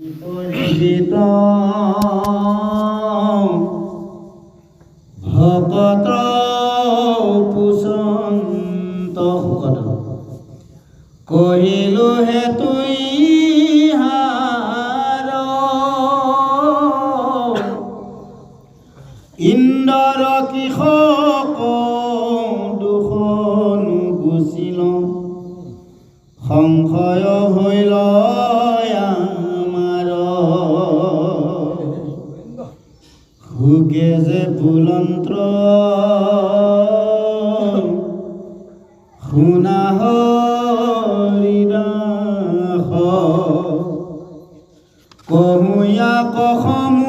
পৰিচিত ভকত পুষন্ত কহিলো হে তুই হাৰ ইন্দৰ কৃষক দুখন গুচিল সংশয় হইল আমাৰ সুকে যে বুলন্ত্ৰ শুনা হৰিদাস কহুয়া কসমুদায়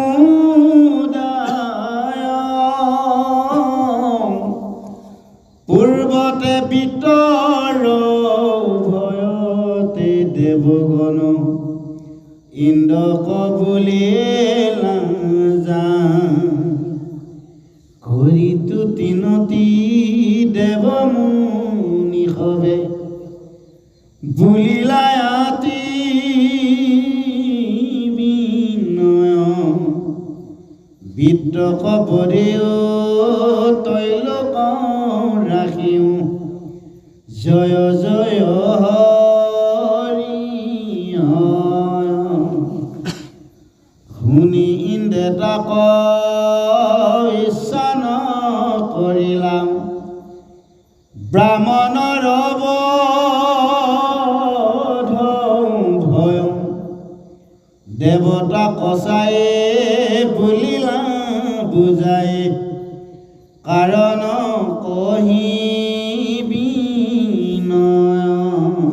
পূৰ্বতে বিতৰ ভয়তে দেৱগণ ইন্দ্ৰক বুলিলা কৰিতো তিনতি দেৱ মুনি হবে বুলিলা আতি বিনয় বিদ্ৰক বৰেও তৈলক ৰাখিও জয় জয় হৰি শুনি ইন্দ্ৰে তাক ইচ্ছা নকৰিলাম ব্ৰাহ্মণৰ বধ ভয় দেৱতা কচাই বুলিলা বুজাই কাৰণ কহিবি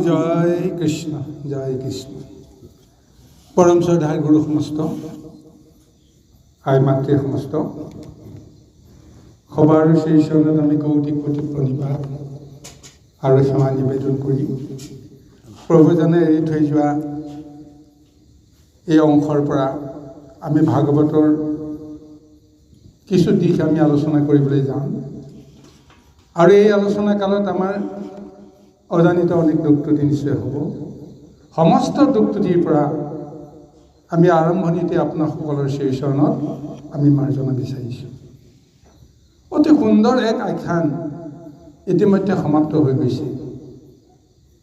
জয় কৃষ্ণ জয় কৃষ্ণ। পৰম শ্ৰদ্ধাৰ গুৰু সমস্ত আই মাতৃ সমস্ত সবাৰ শ্ৰীচৰণত আমি কৌটিক কোটি প্ৰণিপাত আৰু সেৱা নিবেদন কৰি প্ৰভুজনে এৰি থৈ যোৱা এই অংশৰ পৰা আমি ভাগৱতৰ কিছু দিশ আমি আলোচনা কৰিবলৈ যাম আৰু এই আলোচনা কালত আমাৰ অজানিত অনেক দুখ ত্ৰুটি নিশ্চয় হ'ব। সমস্ত দুখ ত্ৰুটিৰ পৰা আমি আৰম্ভণিতে আপোনাসকলৰ শ্ৰীচৰণত আমি মাৰ্জনা বিচাৰিছোঁ। অতি সুন্দৰ এক আখ্যান ইতিমধ্যে সমাপ্ত হৈ গৈছে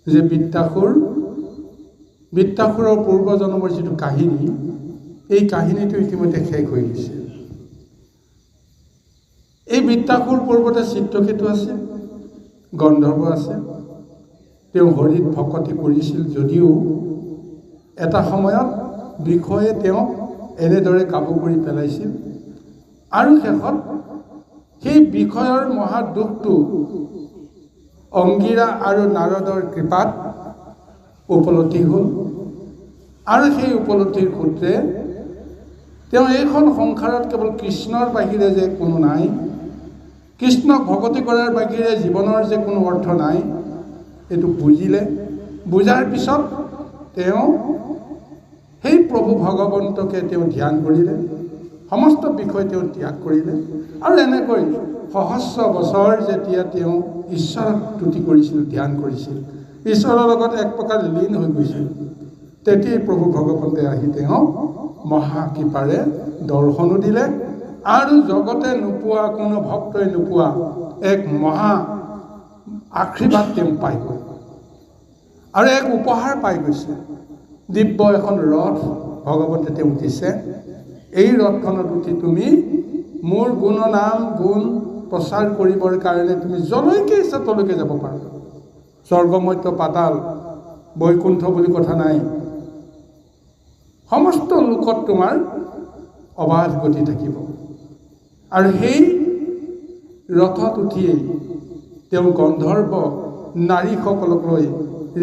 যে বৃত্তাসুৰৰ পূৰ্বজন্মৰ যিটো কাহিনী, এই কাহিনীটো ইতিমধ্যে শেষ হৈ গৈছে। এই বৃত্তাসুৰ পূৰ্বতে চিত্ৰকেতু আছে, গন্ধৰ্ব আছে। তেওঁ হৰিত ভকতি কৰিছিল যদিও এটা সময়ত বিষয়ে তেওঁ এনেদৰে কাবু কৰি পেলাইছিল আৰু শেষত সেই বিষয়ৰ মহা দুখটো অংগীৰা আৰু নাৰদৰ কৃপাত উপলব্ধি হ'ল আৰু সেই উপলব্ধিৰ সূত্ৰে তেওঁ এইখন সংসাৰত কেৱল কৃষ্ণৰ বাহিৰে যে কোনো নাই, কৃষ্ণক ভকতি কৰাৰ বাহিৰে জীৱনৰ যে কোনো অৰ্থ নাই, এইটো বুজিলে। বুজাৰ পিছত তেওঁ সেই প্ৰভু ভগৱন্তকে তেওঁ ধ্যান কৰিলে, সমস্ত বিষয় তেওঁ ত্যাগ কৰিলে আৰু এনেকৈ সহস্ৰ বছৰ যেতিয়া তেওঁ ঈশ্বৰক স্তুতি কৰিছিল, ধ্যান কৰিছিল, ঈশ্বৰৰ লগত এক প্ৰকাৰ লীন হৈ গৈছিল, তেতিয়াই প্ৰভু ভগৱন্তে আহি তেওঁ মহাকৃপাৰে দৰ্শনো দিলে আৰু জগতে নোপোৱা, কোনো ভক্তই নোপোৱা এক মহা আশীৰ্বাদ তেওঁ পাই গ'ল আৰু এক উপহাৰ পাই গৈছে। দিব্য এখন ৰথ ভগৱন্তে তেওঁ দিছে। এই ৰথখনত উঠি তুমি মোৰ গুণ নাম গুণ প্ৰচাৰ কৰিবৰ কাৰণে তুমি যলৈকে ইচ্ছা তলৈকে যাব পাৰা। স্বৰ্গ মধ্য পাতাল বৈকুণ্ঠ বুলি কথা নাই, সমস্ত লোকত তোমাৰ অবাধ গতি থাকিব। আৰু সেই ৰথত উঠিয়েই তেওঁ গন্ধৰ্ব নাৰীসকলক লৈ,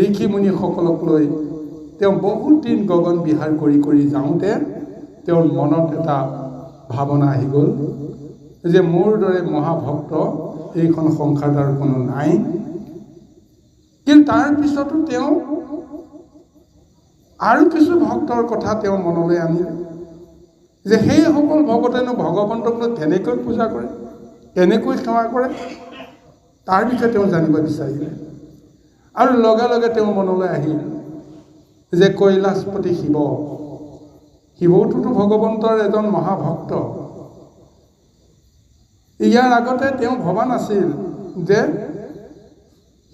ঋষি মুনিসকলক লৈ তেওঁ বহুত দিন গগন বিহাৰ কৰি কৰি যাওঁতে তেওঁৰ মনত এটা ভাৱনা আহি গ'ল যে মোৰ দৰে মহাভক্ত এইখন সংসাৰত আৰু কোনো নাই। কিন্তু তাৰ পিছতো তেওঁ আৰু কিছু ভক্তৰ কথা তেওঁ মনলৈ আনিলে যে সেইসকল ভকতেনো ভগৱন্তক কেনেকৈ পূজা কৰে, কেনেকৈ সেৱা কৰে, তাৰ বিষয়ে তেওঁ জানিব বিচাৰিলে। আৰু লগে লগে তেওঁ মনলৈ আহিল যে কৈলাশপতি শিৱ শিৱটোতো ভগৱন্তৰ এজন মহাভক্ত। ইয়াৰ আগতে তেওঁ ভবা নাছিল যে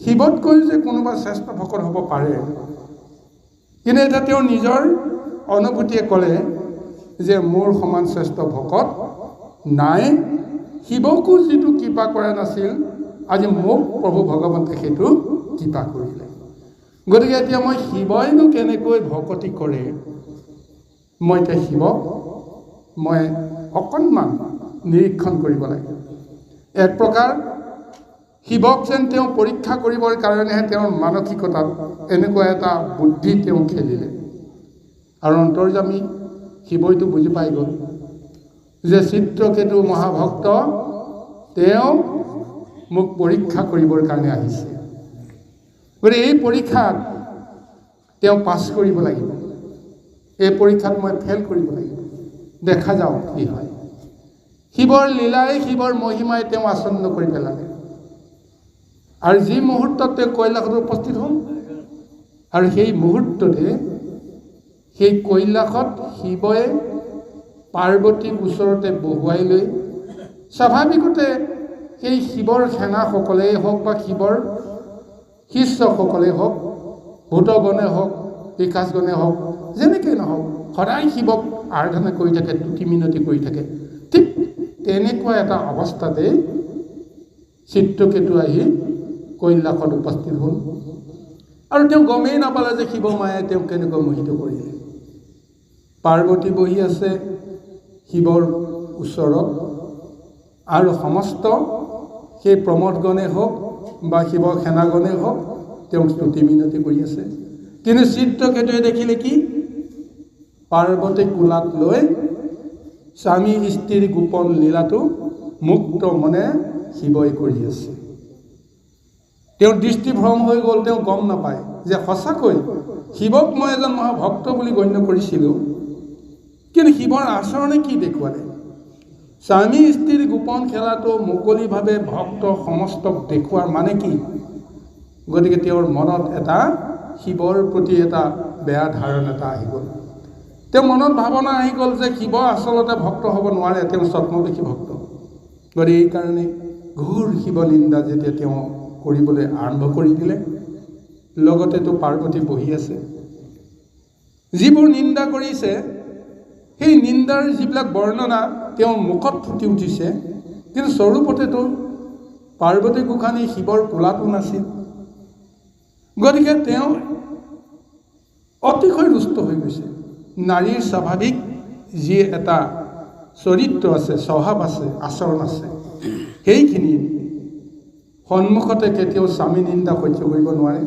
শিৱতকৈ যে কোনোবা শ্ৰেষ্ঠ ভকত হ'ব পাৰে। কিন্তু এতিয়া তেওঁ নিজৰ অনুভূতিয়ে ক'লে যে মোৰ সমান শ্ৰেষ্ঠ ভকত নাই। শিৱকো যিটো কৃপা কৰা নাছিল, আজি মোক প্ৰভু ভগৱন্তে সেইটো কৃপা কৰিলে। গতিকে এতিয়া মই শিৱইনো কেনেকৈ ভকতি কৰে, মই এতিয়া শিৱক মই অকণমান নিৰীক্ষণ কৰিব লাগে। এক প্ৰকাৰ শিৱক যেন তেওঁ পৰীক্ষা কৰিবৰ কাৰণেহে তেওঁৰ মানসিকতাত এনেকুৱা এটা বুদ্ধি তেওঁ খেলিলে। আৰু অন্তৰ্যামী শিৱইটো বুজি পাই গ'ল যে চিত্ৰকেতু মহাভক্ত তেওঁ মোক পৰীক্ষা কৰিবৰ কাৰণে আহিছে। গতিকে এই পৰীক্ষাত তেওঁ পাছ কৰিব লাগিব, এই পৰীক্ষাত মই ফেইল কৰিব লাগিব। দেখা যাওক কি হয়। শিৱৰ লীলাই শিৱৰ মহিমাই তেওঁ আচন্ন কৰি পেলালে। আৰু যি মুহূৰ্তত তেওঁ কৈলাশত উপস্থিত হ'ল, আৰু সেই মুহূৰ্ততে সেই কৈলাশত শিৱই পাৰ্বতীক ওচৰতে বহুৱাই লৈ স্বাভাৱিকতে সেই শিৱৰ সেনাসকলেই হওক বা শিৱৰ শিষ্যসকলেই হওক, ভূতগণে হওক, বিকাশগণে হওক, যেনেকৈ নহওক সদায় শিৱক আৰাধনা কৰি থাকে, তুতি মিনতি কৰি থাকে। ঠিক তেনেকুৱা এটা অৱস্থাতে চিত্ৰকেতু আহি কৈলাশত উপস্থিত হ'ল। আৰু তেওঁ গমেই নাপালে যে শিৱ মায়ে তেওঁক কেনেকৈ মোহিত কৰিলে। পাৰ্বতী বহি আছে শিৱৰ ওচৰত, আৰু সমস্ত সেই প্ৰমোদগণে হওক বা শিৱৰ সেনাগণে হওক তেওঁক স্তুতি মিনতি কৰি আছে। কিন্তু চিত্ৰকেতুৱে দেখিলে কি, পাৰ্বতী কোলাত লৈ স্বামী স্ত্ৰীৰ গোপন লীলাটো মুক্ত মনে শিৱই কৰি আছে। তেওঁৰ দৃষ্টিভ্ৰম হৈ গ'ল। তেওঁ গম নাপায় যে সঁচাকৈ শিৱক মই এজন মহাভক্ত বুলি গণ্য কৰিছিলোঁ, কিন্তু শিৱৰ আচৰণে কি দেখুৱালে। স্বামী স্ত্ৰীৰ গোপন খেলাটো মুকলিভাৱে ভক্ত সমস্তক দেখুৱাৰ মানে কি। গতিকে তেওঁৰ মনত এটা শিৱৰ প্ৰতি এটা বেয়া ধাৰণা এটা আহি গ'ল। তেওঁৰ মনত ভাৱনা আহি গ'ল যে শিৱ আচলতে ভক্ত হ'ব নোৱাৰে, তেওঁ ছদ্মবেশী ভক্ত। গতিকে এইকাৰণে ঘোৰ শিৱ নিন্দা যেতিয়া তেওঁ কৰিবলৈ আৰম্ভ কৰি দিলে, লগতেতো পাৰ্বতী বহি আছে। যিবোৰ নিন্দা কৰিছে সেই নিন্দাৰ যিবিলাক বৰ্ণনা তেওঁৰ মুখত ফুটি উঠিছে, কিন্তু স্বৰূপতেতো পাৰ্বতী গোসাঁনী শিৱৰ কোলাতো নাছিল। গতিকে তেওঁ অতিশয় ৰুষ্ট হৈ গৈছে। নাৰীৰ স্বাভাৱিক যি এটা চৰিত্ৰ আছে, স্বভাৱ আছে, আচৰণ আছে, সেইখিনি সন্মুখতে কেতিয়াও স্বামী নিন্দা সহ্য কৰিব নোৱাৰে।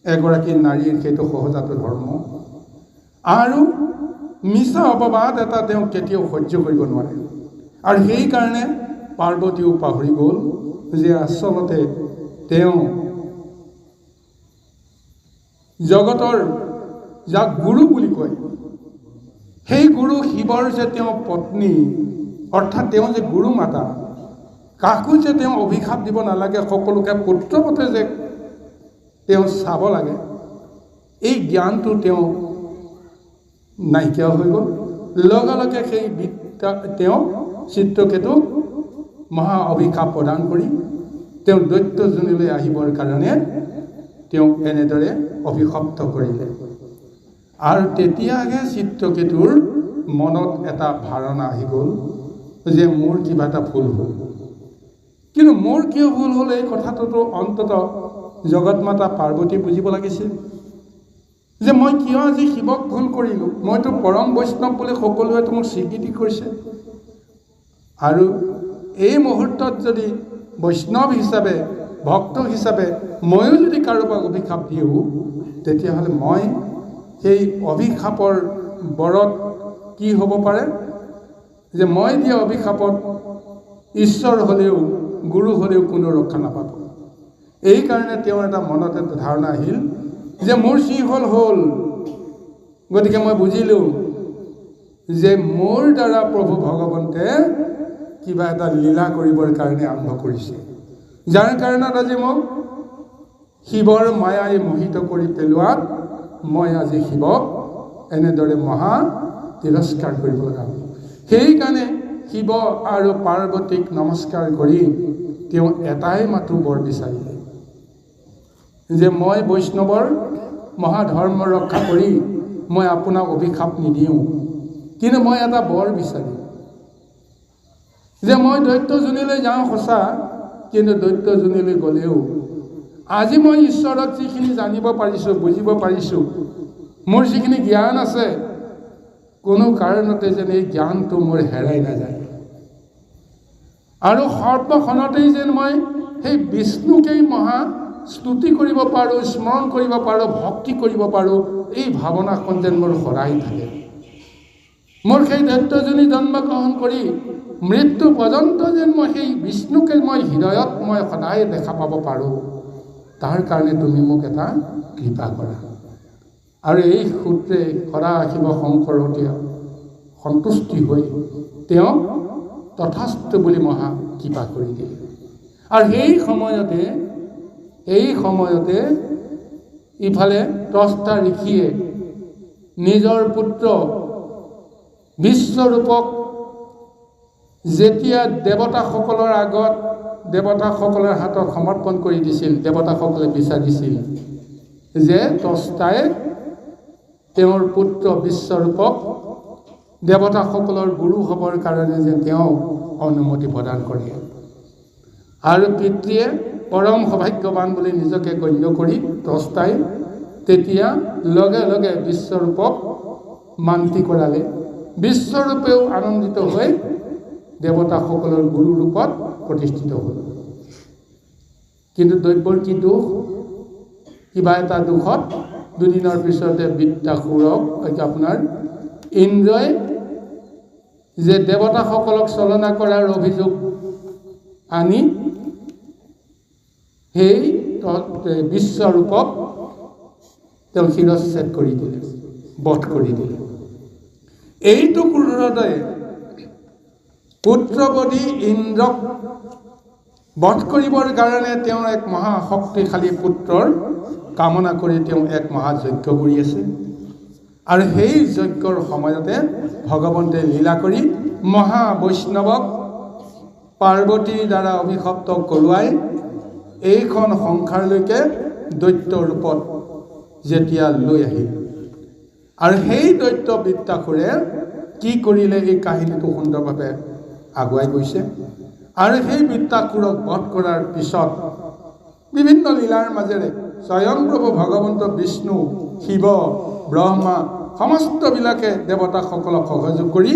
এগৰাকী নাৰীৰ সেইটো সহজাত ধৰ্ম। আৰু মিছা অপবাদ এটা তেওঁ কেতিয়াও সহ্য কৰিব নোৱাৰে। আৰু সেইকাৰণে পাৰ্বতীও পাহৰি গ'ল যে আচলতে তেওঁ জগতৰ যাক গুৰু বুলি কয়, সেই গুৰু শিৱৰ যে তেওঁ পত্নী, অৰ্থাৎ তেওঁ যে গুৰু মাতা, কাকো যে তেওঁ অভিশাপ দিব নালাগে, সকলোকে পুত্ৰৱতে যে তেওঁ চাব লাগে, এই জ্ঞানটো তেওঁ নাইকিয়া হৈ গ'ল। লগে লগে সেই বিদ্যা তেওঁ চিত্ৰকেতুক মহা অভিশাপ প্ৰদান কৰি তেওঁ দৈত্যজনীলৈ আহিবৰ কাৰণে তেওঁক এনেদৰে অভিশপ্ত কৰিলে। আৰু তেতিয়াহে চিত্ৰকেতুৰ মনত এটা ধাৰণা আহি গ'ল যে মোৰ কিবা এটা ভুল হ'ল। কিন্তু মোৰ কিয় ভুল হ'ল এই কথাটোতো অন্ততঃ জগত মাতা পাৰ্বতী বুজিব লাগিছিল যে মই কিয় আজি শিৱক ভুল কৰিলোঁ। মইতো পৰম বৈষ্ণৱ বুলি সকলোৱেতো মোক স্বীকৃতি কৰিছে, আৰু এই মুহূৰ্তত যদি বৈষ্ণৱ হিচাপে, ভক্ত হিচাপে ময়ো যদি কাৰোবাক অভিশাপ দিওঁ, তেতিয়াহ'লে মই সেই অভিশাপৰ বৰত কি হ'ব পাৰে যে মই দিয়া অভিশাপত ঈশ্বৰ হ'লেও গুৰু হ'লেও কোনো ৰক্ষা নাপাব। এইকাৰণে তেওঁৰ এটা মনত এটা ধাৰণা আহিল যে মোৰ যি হ'ল হ'ল। গতিকে মই বুজিলোঁ যে মোৰ দ্বাৰা প্ৰভু ভগৱন্তে কিবা এটা লীলা কৰিবৰ কাৰণে আৰম্ভ কৰিছে, যাৰ কাৰণত আজি মোক শিৱৰ মায়াই মোহিত কৰি পেলোৱাত মই আজি শিৱক এনেদৰে মহা তিৰস্কাৰ কৰিব লগা হ'ল। সেইকাৰণে শিৱ আৰু পাৰ্বতীক নমস্কাৰ কৰি তেওঁ এটাই মাথো বৰ বিচাৰিলে যে মই বৈষ্ণৱৰ মহাধৰ্ম ৰক্ষা কৰি মই আপোনাক অভিশাপ নিদিওঁ, কিন্তু মই এটা বৰ বিচাৰিম যে মই দৈত্যজনীলৈ যাওঁ সঁচা, কিন্তু দৈত্যজনীলৈ গ'লেও আজি মই ঈশ্বৰক যিখিনি জানিব পাৰিছোঁ, বুজিব পাৰিছোঁ, মোৰ যিখিনি জ্ঞান আছে, কোনো কাৰণতে যেন এই জ্ঞানটো মোৰ হেৰাই নাযায়, আৰু সৰ্বক্ষণতেই যেন মই সেই বিষ্ণুকেই মহা স্তুতি কৰিব পাৰোঁ, স্মৰণ কৰিব পাৰোঁ, ভক্তি কৰিব পাৰোঁ, এই ভাৱনাখন যেন মোৰ সদায় থাকে। মোৰ সেই দৈত্যজনী জন্মগ্ৰহণ কৰি মৃত্যু পৰ্যন্ত যেন মই সেই বিষ্ণুকে মই হৃদয়ত মই সদায় দেখা পাব পাৰোঁ, তাৰ কাৰণে তুমি মোক এটা কৃপা কৰা। আৰু এই সূত্ৰে সদাশিৱ শংকৰতীয়া সন্তুষ্টি হৈ তেওঁ তথাস্তু বুলি মহা কৃপা কৰি দিয়ে। আৰু এই সময়তে ইফালে ত্ৰষ্টা ঋষিয়ে নিজৰ পুত্ৰ বিশ্বৰূপক যেতিয়া দেৱতাসকলৰ আগত দেৱতাসকলৰ হাতত সমৰ্পণ কৰি দিছিল, দেৱতাসকলে বিচাৰিছিল যে ত্ৰষ্টাই তেওঁৰ পুত্ৰ বিশ্বৰূপক দেৱতাসকলৰ গুৰু হ'বৰ কাৰণে যে তেওঁ অনুমতি প্ৰদান কৰে। আৰু পিতৃয়ে পৰম সৌভাগ্যৱান বুলি নিজকে গণ্য কৰি ত্ৰষ্টাই তেতিয়া লগে লগে বিশ্বৰূপক মান্তি কৰালে। বিশ্বৰূপেও আনন্দিত হৈ দেৱতাসকলৰ গুৰু ৰূপত প্ৰতিষ্ঠিত হ'ল। কিন্তু দৈব্যৰ কি দোষ? কিবা এটা দুখত দুদিনৰ পিছতে বৃত্তাসুৰক আপোনাৰ ইন্দ্ৰই যে দেৱতাসকলক চলনা কৰাৰ অভিযোগ আনি সেই বিশ্বৰূপক তেওঁ শিৰচ্ছেদ কৰি দিলে, বধ কৰি দিলে। এইটো ক্ৰোধতে পুত্ৰবধি ইন্দ্ৰক বধ কৰিবৰ কাৰণে তেওঁ এক মহা শক্তিশালী পুত্ৰৰ কামনা কৰি তেওঁ এক মহাযজ্ঞ কৰি আছে। আৰু সেই যজ্ঞৰ সময়তে ভগৱন্তে লীলা কৰি মহাবৈষ্ণৱক পাৰ্বতীৰ দ্বাৰা অভিশপ্ত কৰোৱাই এইখন সংসাৰলৈকে দৈত্য ৰূপত যেতিয়া লৈ আহিল। আৰু সেই দৈত্য বৃত্তাসুৰে কি কৰিলে, এই কাহিনীটো সুন্দৰভাৱে আগুৱাই গৈছে। আৰু সেই বৃত্তাসুৰক বধ কৰাৰ পিছত বিভিন্ন লীলাৰ মাজেৰে স্বয়ং প্ৰভু ভগৱন্ত বিষ্ণু, শিৱ, ব্ৰহ্মা সমস্তবিলাকে দেৱতাসকলক সহযোগ কৰি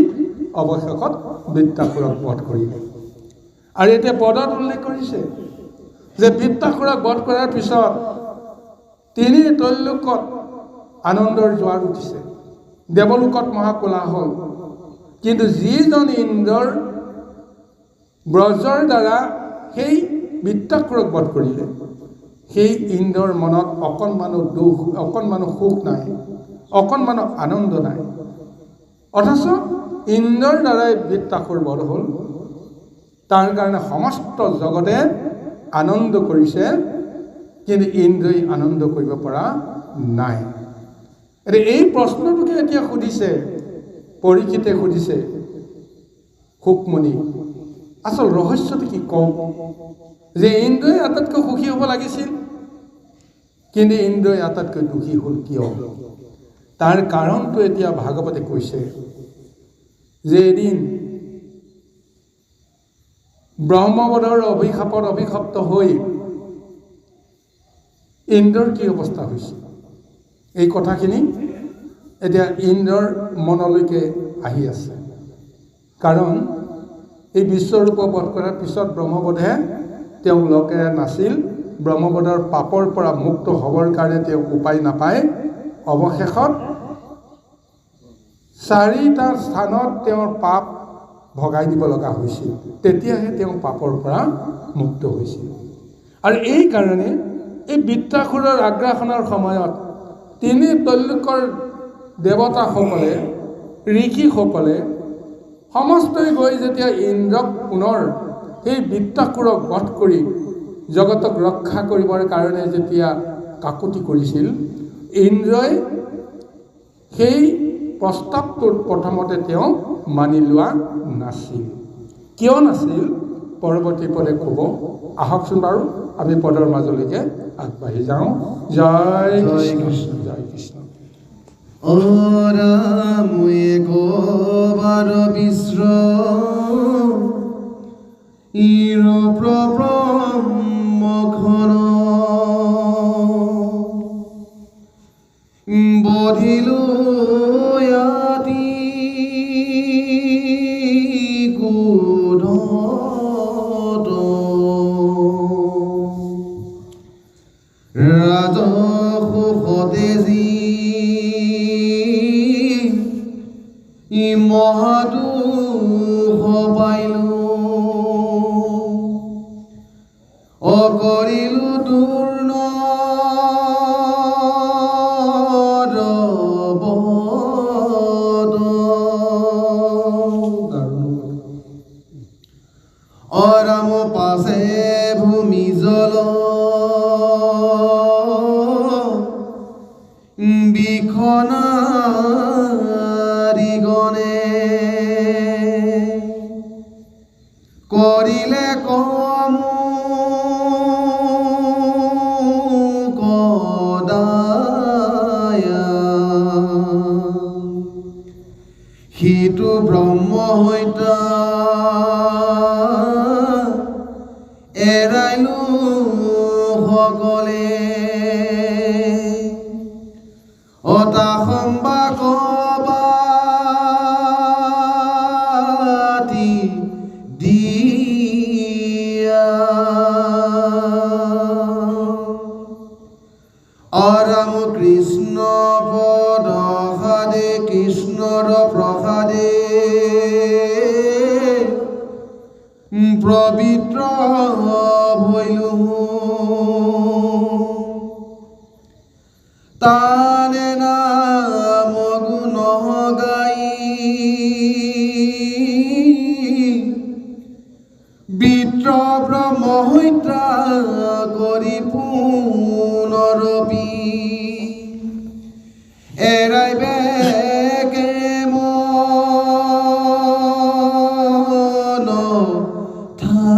অৱশেষত বৃত্তাসুৰক বধ কৰিলে। আৰু এতিয়া পদত উল্লেখ কৰিছে যে বৃত্তাসুৰক বধ কৰাৰ পিছত তিনি ত্ৰৈলোকত আনন্দৰ জোৱাৰ উঠিছে, দেৱলোকত মহাকোলাহল। কিন্তু যিজন ইন্দ্ৰৰ ব্ৰজৰ দ্বাৰা সেই বৃত্তাসুৰক বধ কৰিলে, সেই ইন্দ্ৰৰ মনত অকণমানো দুখ, অকণমানো সুখ নাই, অকণমানো আনন্দ নাই। অথচ ইন্দ্ৰৰ দ্বাৰাই বৃত্তাসুৰ বধ হ'ল, তাৰ কাৰণে সমস্ত জগতে আনন্দ কৰিছে, কিন্তু ইন্দ্ৰই আনন্দ কৰিব পৰা নাই। এতিয়া এই প্ৰশ্নটোকে এতিয়া সুধিছে পৰীক্ষিতে, সুধিছে শুকমণি, আচল ৰহস্যটো কি কওঁ, যে ইন্দ্ৰই আটাইতকৈ সুখী হ'ব লাগিছিল, কিন্তু ইন্দ্ৰই আটাইতকৈ দুখী হ'ল কিয়? তাৰ কাৰণটো এতিয়া ভাগৱতে কৈছে যে এদিন ব্ৰহ্মবধৰ অভিশাপত অভিশপ্ত হৈ ইন্দ্ৰৰ কি অৱস্থা হৈছিল, এই কথাখিনি এতিয়া ইন্দ্ৰৰ মনলৈকে আহি আছে। কাৰণ এই বিশ্বৰূপ বধ কৰাৰ পিছত ব্ৰহ্মবধে তেওঁ লগে নাছিল, ব্ৰহ্মবধৰ পাপৰ পৰা মুক্ত হ'বৰ কাৰণে তেওঁ উপায় নাপায় অৱশেষত 4টা স্থানত তেওঁৰ পাপ ভগাই দিব লগা হৈছিল, তেতিয়াহে তেওঁ পাপৰ পৰা মুক্ত হৈছিল। আৰু এই কাৰণে এই বৃত্তাসুৰৰ আগ্ৰাসনৰ সময়ত তিনি ত্ৰৈলোকৰ দেৱতাসকলে, ঋষিসকলে সমস্তই গৈ যেতিয়া ইন্দ্ৰক পুনৰ সেই বৃত্তাসুৰক বধ কৰি জগতক ৰক্ষা কৰিবৰ কাৰণে যেতিয়া কাকুতি কৰিছিল, ইন্দ্ৰই সেই প্ৰস্তাৱটোত প্ৰথমতে তেওঁ মানি লোৱা নাছিল। কিয় নাছিল পৰৱৰ্তী পদে ক'ব। আহকচোন বাৰু আমি পদৰ মাজলৈকে আগবাঢ়ি যাওঁ। জয় কৃষ্ণ, জয় কৃষ্ণ। মুয়ে গোবাৰ বিশ্ৰ ইৰ প্ৰব্ৰহ্মখন বধিলু ইয়াতি কুধত ৰাজসুখতেজি মহাদুখ পাইলো অকৰিলো দূৰ্ণ অৰাম পাছে ভূমি জল বিখনাৰি গণে কৰিলে কম কদায়া সিটো ব্ৰহ্ম হত্যা এৰাইলো সকলে অতা সম্বা কবাতি দিয়া অৰাম কৃষ্ণ পদসাদে কৃষ্ণৰ প্ৰসাদে পবিত্ৰ ভৈলো তানে নাম গুণ গাই বিত্ৰ ব্ৰহ্ম হত্যা কৰি পুনৰপি এৰাই বেকে মন ঠাই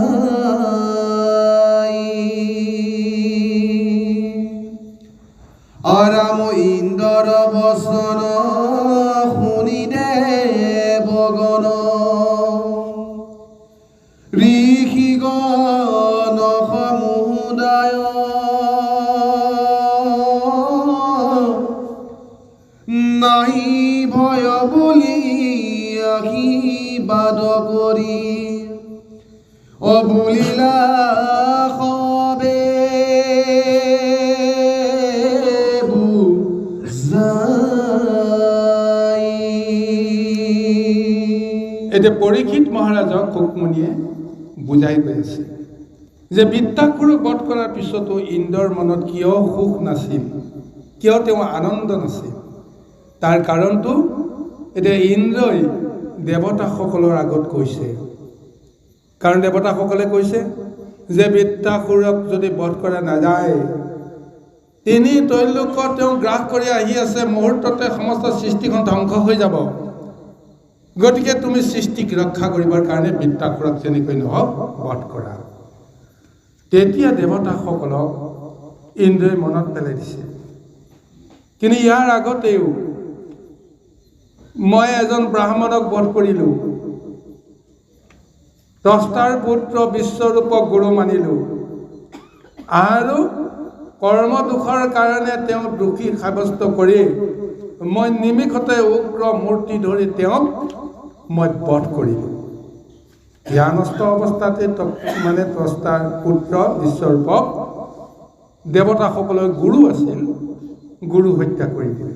অৰাম ইন্দ্ৰ বচন শুনি দেৱগণ ঋষিগণ সমুদায় নাহি ভয় বুলি আশীৰ্বাদ কৰি অবুলিলা সবে এতিয়া পৰীক্ষিত মহাৰাজক ৰুক্মণীয়ে বুজাই গৈ আছে যে বৃত্তাসুৰক বধ কৰাৰ পিছতো ইন্দ্ৰৰ মনত কিয় সুখ নাছিল, কিয় তেওঁ আনন্দ নাছিল। তাৰ কাৰণটো এতিয়া ইন্দ্ৰই দেৱতাসকলৰ আগত কৈছে। কাৰণ দেৱতাসকলে কৈছে যে বৃত্তাসুৰক যদি বধ কৰা নাযায়, তিনি ত্ৰৈলোক্য তেওঁ গ্ৰাস কৰি আহি আছে, মুহূৰ্ততে সমস্ত সৃষ্টিখন ধ্বংস হৈ যাব। গতিকে তুমি সৃষ্টিক ৰক্ষা কৰিবৰ কাৰণে বৃত্তাসুৰক যেনেকৈ নহওক বধ কৰা। তেতিয়া দেৱতাসকলক ইন্দ্ৰই মনত পেলাই দিছে। কিন্তু ইয়াৰ আগতেও মই এজন ব্ৰাহ্মণক বধ কৰিলোঁ, দ্ৰষ্টাৰ পুত্ৰ বিশ্বৰূপক গুৰু মানিলোঁ, আৰু কৰ্ম দোষৰ কাৰণে তেওঁক দোষী সাব্যস্ত কৰি মই নিমিষতে উগ্ৰ মূৰ্তি ধৰি তেওঁক মই বধ কৰিলোঁ। জ্ঞানস্থ অৱস্থাতে মানে দ্ৰষ্টাৰ পুত্ৰ বিশ্বৰূপক দেৱতাসকলৰ গুৰু আছিল, গুৰু হত্যা কৰি দিলে।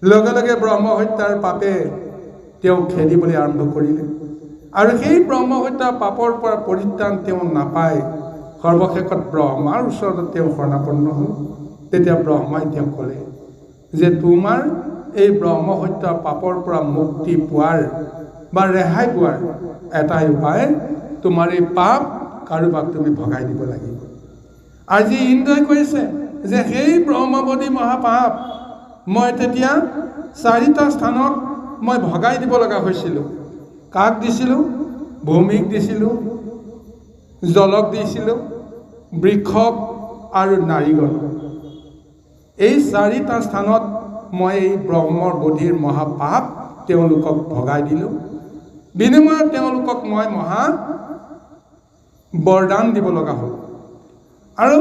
লগে লগে ব্ৰহ্ম হত্যাৰ পাপে তেওঁক খেদিবলৈ আৰম্ভ কৰিলে, আৰু সেই ব্ৰহ্ম হত্যাৰ পাপৰ পৰা পৰিত্ৰাণ তেওঁ নাপায় সৰ্বশেষত ব্ৰহ্মাৰ ওচৰত তেওঁ শৰণাপন্ন হ'ল। তেতিয়া ব্ৰহ্মাই তেওঁক ক'লে যে তোমাৰ এই ব্ৰহ্ম হত্যাৰ পাপৰ পৰা মুক্তি পোৱাৰ বা ৰেহাই পোৱাৰ এটাই উপায়, তোমাৰ এই পাপ কাৰোবাক তুমি ভগাই দিব লাগিব। আজি ইন্দ্ৰই কৈছে যে সেই ব্ৰহ্মবদী মহাপাপ মই তেতিয়া 4টা স্থানত মই ভগাই দিব লগা হৈছিলোঁ। কাক দিছিলোঁ? ভূমিক দিছিলোঁ, জলক দিছিলোঁ, বৃক্ষক আৰু নাৰীগণক। এই 4টা স্থানত মই এই ব্ৰহ্মৰ বোধিৰ মহাপাপ তেওঁলোকক ভগাই দিলোঁ। বিনিময়ত তেওঁলোকক মই মহা বৰদান দিব লগা হ'ল। আৰু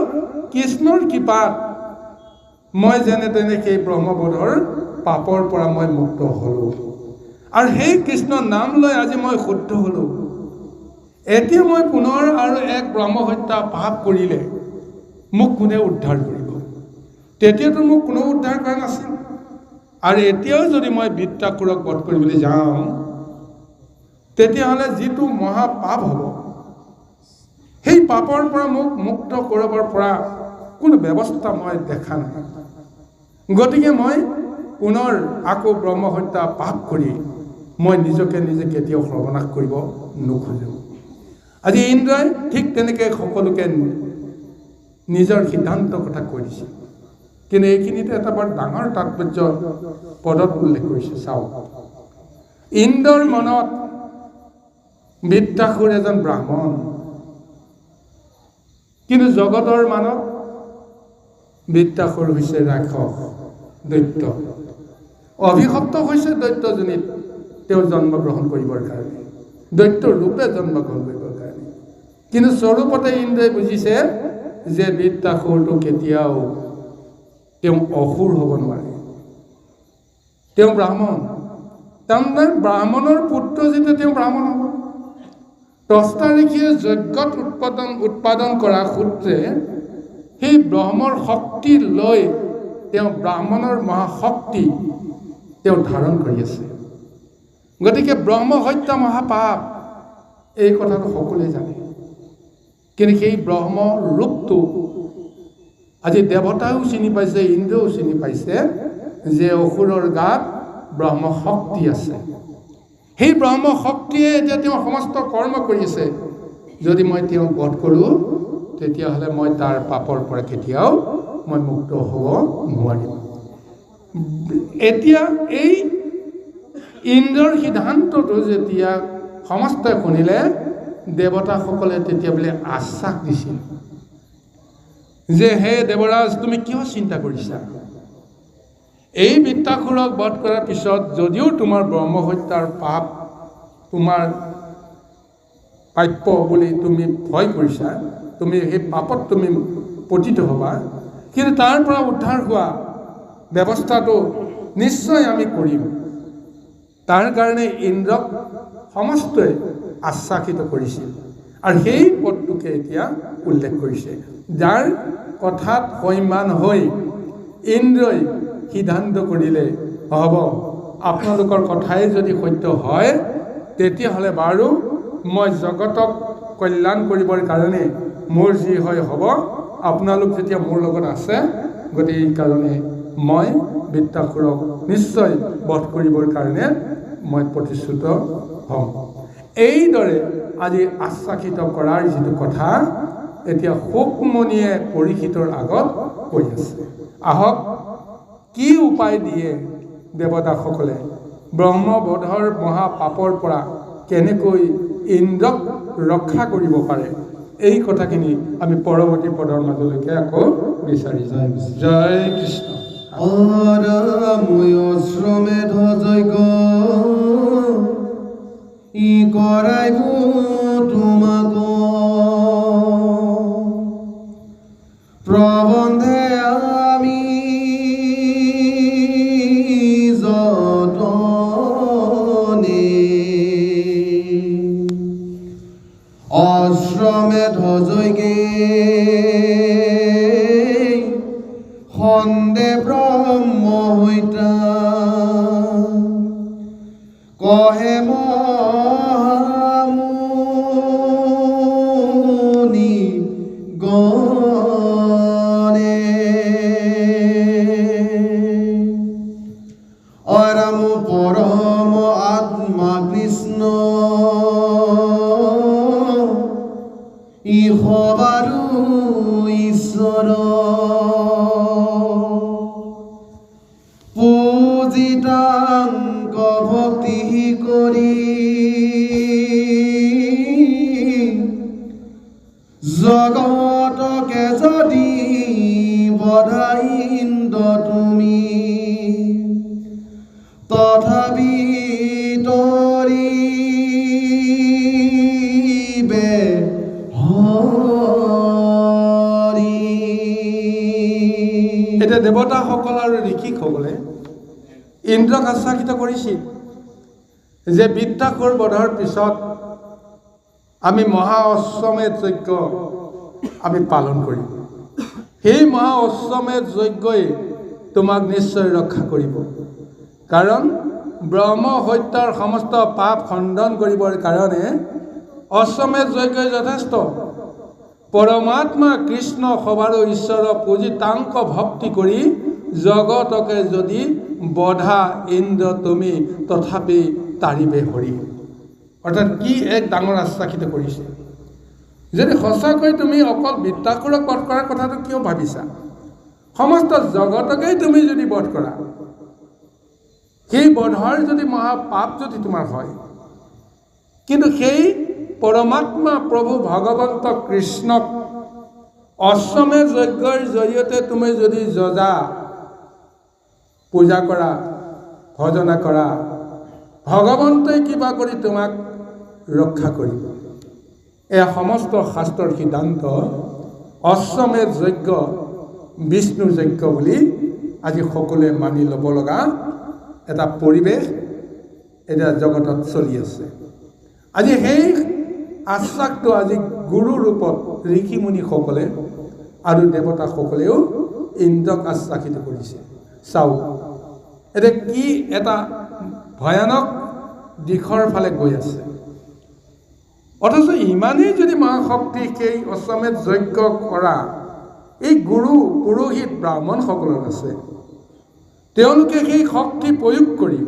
কৃষ্ণৰ কৃপাত মই যেনে তেনে সেই ব্ৰহ্মবোধৰ পাপৰ পৰা মই মুক্ত হ'লোঁ। আৰু সেই কৃষ্ণৰ নাম লৈ আজি মই শুদ্ধ হ'লোঁ। এতিয়া মই পুনৰ আৰু এক ব্ৰহ্মহত্যা পাপ কৰিলে মোক কোনে উদ্ধাৰ কৰিব? তেতিয়াতো মোক কোনো উদ্ধাৰ কৰা নাছিল। আৰু এতিয়াও যদি মই বৃত্তাসুৰক বধ কৰিবলৈ যাওঁ, তেতিয়াহ'লে যিটো মহাপাপ হ'ব, সেই পাপৰ পৰা মোক মুক্ত কৰিবৰ পৰা কোনো ব্যৱস্থা মই দেখা নাই। গতিকে মই পুনৰ আকৌ ব্ৰহ্মহত্যা পাপ কৰি মই নিজকে নিজে কেতিয়াও সৰ্বনাশ কৰিব নোখোজোঁ। আজি ইন্দ্ৰই ঠিক তেনেকৈ সকলোকে নিজৰ সিদ্ধান্তৰ কথা কৈ দিছে। কিন্তু এইখিনিতে এটা বৰ ডাঙৰ তাৎপৰ্য পদত উল্লেখ কৰিছে। চাওক, ইন্দ্ৰৰ মনত বৃত্তাসুৰ এজন ব্ৰাহ্মণ, কিন্তু জগতৰ মানৱ বৃত্তাসুৰ হৈছে ৰাক্ষস, দৈত্য। অভিশপ্ত হৈছে দৈত্যজনীত তেওঁ জন্মগ্ৰহণ কৰিবৰ কাৰণে, দৈত্য ৰূপে জন্মগ্ৰহণ কৰিবৰ কাৰণে। কিন্তু স্বৰূপতে ইন্দ্ৰই বুজিছে যে বৃত্তাসুৰটো কেতিয়াও তেওঁ অসুৰ হ'ব নোৱাৰে, তেওঁ ব্ৰাহ্মণ। তাৰমানে ব্ৰাহ্মণৰ পুত্ৰ যেতিয়া তেওঁ ব্ৰাহ্মণ হ'ব, দহটা ঋষিয়ে যজ্ঞত উৎপাদন কৰা সূত্ৰে সেই ব্ৰহ্মৰ শক্তি লৈ তেওঁ ব্ৰাহ্মণৰ মহাশক্তি তেওঁ ধাৰণ কৰি আছে। গতিকে ব্ৰহ্ম হত্যা মহাপাপ, এই কথাটো সকলোৱে জানে। কিন্তু সেই ব্ৰহ্ম ৰূপটো আজি দেৱতাও চিনি পাইছে, ইন্দ্ৰও চিনি পাইছে যে অসুৰৰ গাত ব্ৰহ্ম শক্তি আছে। সেই ব্ৰহ্ম শক্তিয়ে এতিয়া তেওঁ সমস্ত কৰ্ম কৰি আছে। যদি মই তেওঁক বধ কৰোঁ, তেতিয়াহ'লে মই তাৰ পাপৰ পৰা কেতিয়াও মই মুক্ত হ'ব নোৱাৰিম। এতিয়া এই ইন্দ্ৰৰ সিদ্ধান্তটো যেতিয়া সমস্তই শুনিলে, দেৱতাসকলে তেতিয়া বোলে আশ্বাস দিছিল যে হে দেৱৰাজ, তুমি কিয় চিন্তা কৰিছা? এই বৃত্তাসুৰক বধ কৰাৰ পিছত যদিও তোমাৰ ব্ৰহ্মহত্যাৰ পাপ তোমাৰ প্ৰাপ্য বুলি তুমি ভয় কৰিছা, তুমি সেই পাপত তুমি পতিত হ'বা, কিন্তু তাৰ পৰা উদ্ধাৰ হোৱা ব্যৱস্থাটো নিশ্চয় আমি কৰিম। তাৰ কাৰণে ইন্দ্ৰক সমস্তই আশ্বাসিত কৰিছিল। আৰু সেই পদটোকে এতিয়া উল্লেখ কৰিছে, যাৰ কথাত সৈমান হৈ ইন্দ্ৰই সিদ্ধান্ত কৰিলে, হ'ব, আপোনালোকৰ কথাই যদি সত্য হয়, তেতিয়াহ'লে বাৰু মই জগতক কল্যাণ কৰিবৰ কাৰণে মোৰ যি হয় হ'ব, আপোনালোক যেতিয়া মোৰ লগত আছে, গতিকে এই কাৰণে মই বৃত্তাসুৰক নিশ্চয় বধ কৰিবৰ কাৰণে মই প্ৰতিশ্ৰুত হ'ম। এইদৰে আজি আশ্বাসিত কৰাৰ যিটো কথা এতিয়া শুকমণিয়ে পৰীক্ষিতৰ আগত কৈ আছে। আহক, কি উপায় দিয়ে দেৱতাসকলে ব্ৰহ্মবধৰ মহাপাপৰ পৰা কেনেকৈ ইন্দ্ৰক ৰক্ষা কৰিব পাৰে, এই কথাখিনি আমি পৰৱৰ্তী পদৰ মাজলৈকে আকৌ বিচাৰি যাম। জয় কৃষ্ণ। অশ্ৰমেধ যজ্ঞ ই কৰাইব তোমাক প্ৰবন্ধে আমি যতনে অশ্ৰমেধ যজ্ঞে খন্দে ব্ৰহ্ম হত্যা কহে মহামুনি গণে অৰাম পৰম আত্মা কৃষ্ণ ইহবাৰু ঈশ্বৰ কৰি জগতকে যদি বধাই ইন্দ্ৰ তুমি তথাপি তৰিবে হৰি। এতিয়া দেৱতাসকল আৰু ঋষিসকলে ইন্দ্ৰক আশ্বাসিত কৰিছিল যে বৃত্তাসুৰ বধৰ পিছত আমি মহা অশ্বমেধ যজ্ঞ আমি পালন কৰিম। সেই মহা অশ্বমেধ যজ্ঞই তোমাক নিশ্চয় ৰক্ষা কৰিব, কাৰণ ব্ৰহ্ম হত্যাৰ সমস্ত পাপ খণ্ডন কৰিবৰ কাৰণে অশ্বমেধ যজ্ঞই যথেষ্ট। পৰমাত্মা কৃষ্ণ সবাৰো ঈশ্বৰ পুজি তাংক ভক্তি কৰি জগতকে যদি বধা ইন্দ্ৰ তুমি তথাপি তাৰিবে হৰি। অৰ্থাৎ কি এক ডাঙৰ আশ্বাসিত কৰিছে। যদি সঁচাকৈ তুমি অকল বৃত্তাসুৰক বধ কৰাৰ কথাটো কিয় ভাবিছা? সমস্ত জগতকেই তুমি যদি বধ কৰা, সেই বধৰ যদি মহাপাপ যদি তোমাৰ হয়, কিন্তু সেই পৰমাত্মা প্ৰভু ভগৱন্ত কৃষ্ণক অশ্বমেধ যজ্ঞৰ জৰিয়তে তুমি যদি যজা পূজা কৰা, ভজনা কৰা, ভগৱন্তই কিবা কৰি তোমাক ৰক্ষা কৰিব। এয়া সমস্ত শাস্ত্ৰৰ সিদ্ধান্ত অশ্বমেধ যজ্ঞ বিষ্ণু যজ্ঞ বুলি আজি সকলোৱে মানি ল'ব লগা এটা পৰিৱেশ এতিয়া জগতত চলি আছে। আজি সেই আশ্বাসটো আজি গুৰু ৰূপত ঋষিমুনিসকলে আৰু দেৱতাসকলেও ইন্দ্ৰক আশ্বাসিত কৰিছে। চাওক এতিয়া কি এটা ভয়ানক দিশৰ ফালে গৈ আছে। অথচ ইমানেই যদি মহাশক্তি সেই অশ্বমেধ যজ্ঞ কৰা এই গুৰু পুৰোহিত ব্ৰাহ্মণসকলৰ আছে, তেওঁলোকে সেই শক্তি প্ৰয়োগ কৰি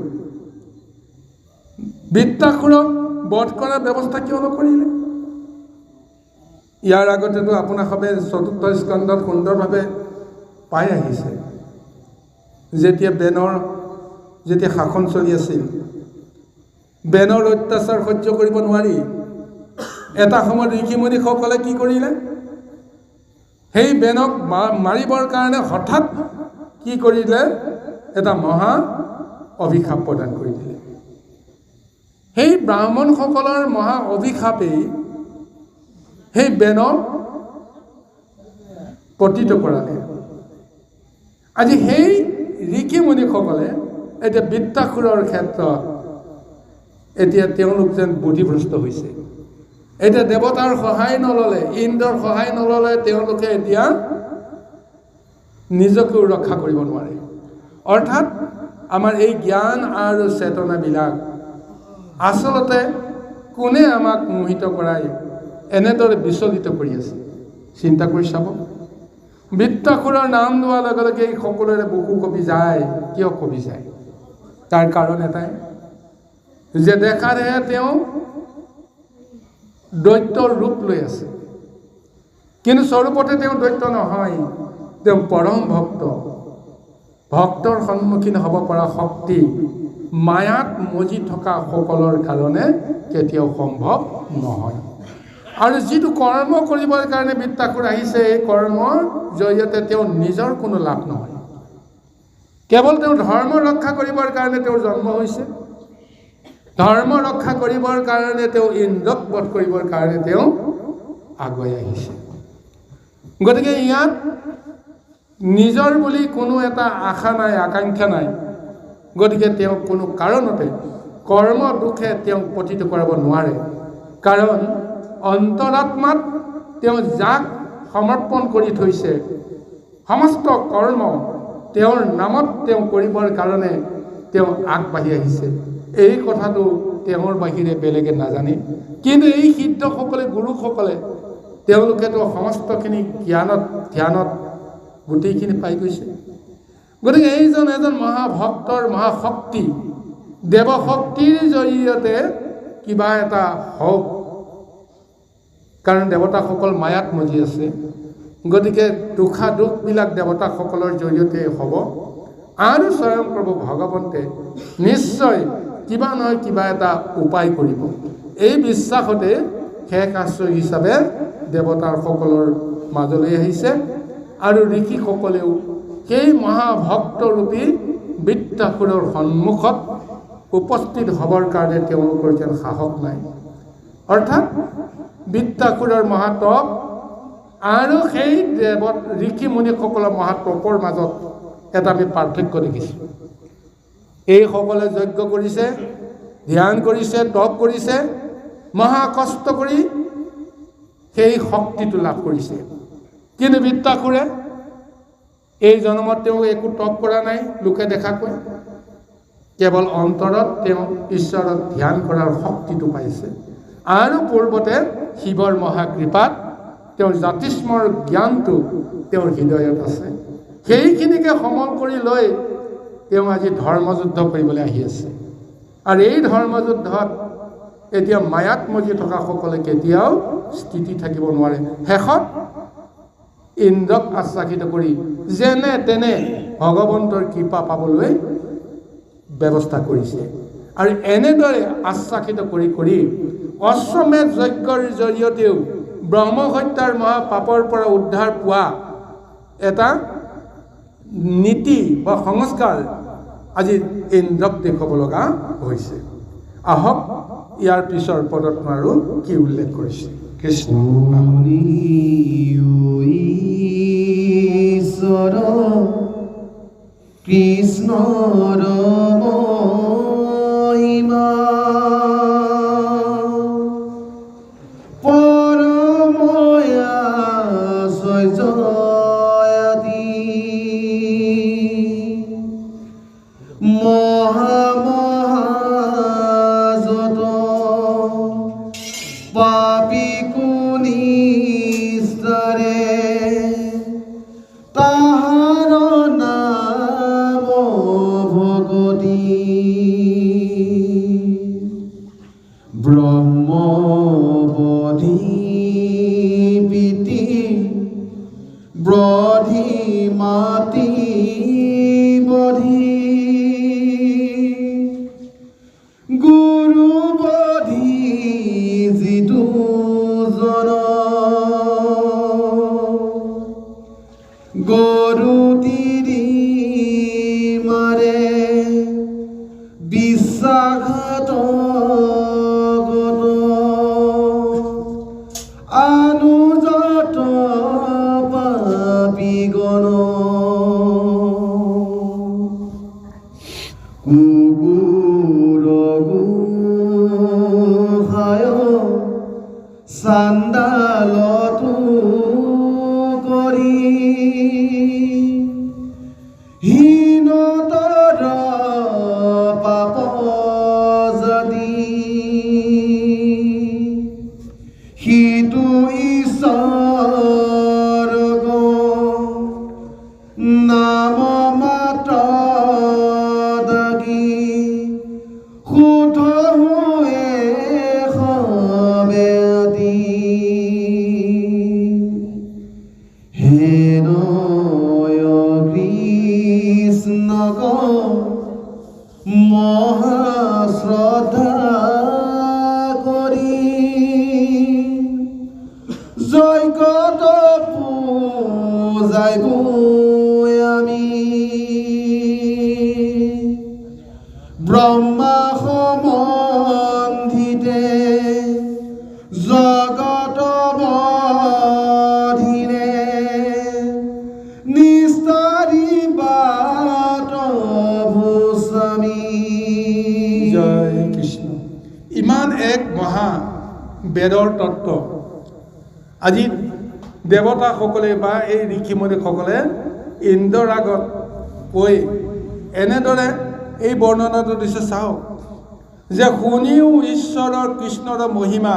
বৃত্তাসুৰক বধ কৰাৰ ব্যৱস্থা কিয় নকৰিলে? ইয়াৰ আগতেতো আপোনালোকে চতুৰ্থ স্কন্ধত সুন্দৰভাৱে পাই আহিছে, যেতিয়া বেনৰ যেতিয়া শাসন চলি আছিল, বেনৰ অত্যাচাৰ সহ্য কৰিব নোৱাৰি এটা সময়ত ঋষিমুনিসকলে কি কৰিলে? সেই বেনক মাৰিবৰ কাৰণে হঠাৎ কি কৰিলে? এটা মহা অভিশাপ প্ৰদান কৰি দিলে। সেই ব্ৰাহ্মণসকলৰ মহা অভিশাপেই সেই বেনক পতিত কৰালে। আজি সেই ঋষিমুনিসকলে এতিয়া বৃত্তাসুৰৰ ক্ষেত্ৰত এতিয়া তেওঁলোক যেন বুদ্ধিভ্ৰষ্ট হৈছে। এতিয়া দেৱতাৰ সহায় নল'লে, ইন্দ্ৰৰ সহায় নল'লে তেওঁলোকে এতিয়া নিজকেও ৰক্ষা কৰিব নোৱাৰে। অৰ্থাৎ আমাৰ এই জ্ঞান আৰু চেতনাবিলাক আচলতে কোনে আমাক মোহিত কৰাই এনেদৰে বিচলিত কৰি আছে? চিন্তা কৰি চাব। বৃত্তাসুৰৰ নাম লোৱাৰ লগে লগে এই সকলোৰে বুকু কঁপি যায়। কিয় কঁপি যায়? তাৰ কাৰণ এটাই যে দেখাৰেহে তেওঁ দৈত্যৰ ৰূপ লৈ আছে, কিন্তু স্বৰূপতে তেওঁ দৈত্য নহয়, তেওঁ পৰম ভক্ত। ভক্তৰ সন্মুখীন হ'ব পৰা শক্তি মায়াত মজি থকা সকলৰ কাৰণে কেতিয়াও সম্ভৱ নহয়। আৰু যিটো কৰ্ম কৰিবৰ কাৰণে বৃত্তাসুৰ আহিছে, এই কৰ্মৰ জৰিয়তে তেওঁ নিজৰ কোনো লাভ নহয়। কেৱল তেওঁ ধৰ্ম ৰক্ষা কৰিবৰ কাৰণে তেওঁৰ জন্ম হৈছে, ধৰ্ম ৰক্ষা কৰিবৰ কাৰণে তেওঁ ইন্দ্ৰক বধ কৰিবৰ কাৰণে তেওঁ আগুৱাই আহিছে। গতিকে ইয়াত নিজৰ বুলি কোনো এটা আশা নাই, আকাংক্ষা নাই। গতিকে তেওঁ কোনো কাৰণতে কৰ্ম দুখে তেওঁক পতিত কৰাব নোৱাৰে, কাৰণ অন্তৰাত্মাত তেওঁ যাক সমৰ্পণ কৰি থৈছে সমস্ত কৰ্ম তেওঁৰ নামত তেওঁ কৰিবৰ কাৰণে তেওঁ আগবাঢ়ি আহিছে। এই কথাটো তেওঁৰ বাহিৰে বেলেগে নাজানে, কিন্তু এই সিদ্ধসকলে, গুৰুসকলে তেওঁলোকেতো সমস্তখিনি জ্ঞানত ধ্যানত গোটেইখিনি পাই গৈছে। গতিকে এইজন এজন মহাভক্তৰ মহাশক্তি, দেৱশক্তিৰ জৰিয়তে কিবা এটা হওক, কাৰণ দেৱতাসকল মায়াত মজি আছে। গতিকে দুখবিলাক দেৱতাসকলৰ জৰিয়তে হ'ব, আৰু স্বয়ং প্ৰভু ভগৱন্তে নিশ্চয় কিবা নহয় কিবা এটা উপায় কৰিব। এই বিশ্বাসতে শেষ আশ্ৰয় হিচাপে দেৱতাৰ সকলৰ মাজলৈ আহিছে আৰু ঋষিসকলেও সেই মহাভক্তৰূপী বৃত্তাসুৰৰ সন্মুখত উপস্থিত হ'বৰ কাৰণে তেওঁলোকৰ যেন সাহস নাই। অৰ্থাৎ বৃত্তাসুৰৰ মহাতপ আৰু সেই ঋষি মুনিসকলৰ মহাতপৰ মাজত এটা আমি পাৰ্থক্য দেখিছোঁ। এইসকলে যজ্ঞ কৰিছে, ধ্যান কৰিছে, তপ কৰিছে, মহা কষ্ট কৰি সেই শক্তিটো লাভ কৰিছে। কিন্তু বৃত্তাসুৰে এই জন্মত তেওঁ একো তপ কৰা নাই লোকে দেখাকৈ, কেৱল অন্তৰত তেওঁ ঈশ্বৰক ধ্যান কৰাৰ শক্তিটো পাইছে। আৰু পূৰ্বতে শিৱৰ মহাকৃপাত তেওঁৰ জাতিস্মৰ জ্ঞানটো তেওঁৰ হৃদয়ত আছে। সেইখিনিকে সমল কৰি লৈ তেওঁ আজি ধৰ্মযুদ্ধ কৰিবলৈ আহি আছে। আৰু এই ধৰ্মযুদ্ধত এতিয়া মায়াত মজি থকা সকলে কেতিয়াও স্থিতি থাকিব নোৱাৰে। শেষত ইন্দ্ৰক আশ্বাসিত কৰি যেনে তেনে ভগৱন্তৰ কৃপা পাবলৈ ব্যৱস্থা কৰিছে। আৰু এনেদৰে আশ্বাসিত কৰি কৰি অশ্বমেধ যজ্ঞৰ জৰিয়তেও ব্ৰহ্মহত্যাৰ মহাপাপৰ পৰা উদ্ধাৰ পোৱা এটা নীতি বা সংস্কাৰ আজি ইন্দ্ৰক দেখুৱাব লগা হৈছে। আহক ইয়াৰ পিছৰ পদত আৰু কি উল্লেখ কৰিছে। কৃষ্ণ ঈশ্বৰ কৃষ্ণৰ মহিমা পৰময়া জয়তি মহামহাযত পাপী কুনিস্তৰে তাহাৰ নাম ভগতি ব্ৰহ্মবধি পিতি ব্ৰধি মাতি বধি গুৰু বধি যিটো জন গৰু তিৰি মাৰে বিশ্বাসঘাত অনুযত পাপীগণ কুকুৰ গোসায় চাণ্ডালতো কৰি হীনতৰ পাপ যদি সিটো ঈশ্বৰ নাম মাত্ৰ দাগি শুদ্ধ হৈ সবেদি হেনয় কৃষ্ণক মহাশ্ৰদ্ধা কৰি জগত পূজাইব আমি ব্ৰহ্মা সম্বন্ধিতে জগত বধিৰে নিস্তাৰি বাট ভূস্বামী। জয় কৃষ্ণ। ইমান এক মহা বেদৰ তত্ত্ব আজি দেৱতাসকলে বা এই ঋষিমুনিসকলে ইন্দ্ৰৰ আগত কৈ এনেদৰে এই বৰ্ণনাটো দিছে। চাওক যে শুনিও ঈশ্বৰৰ কৃষ্ণৰ মহিমা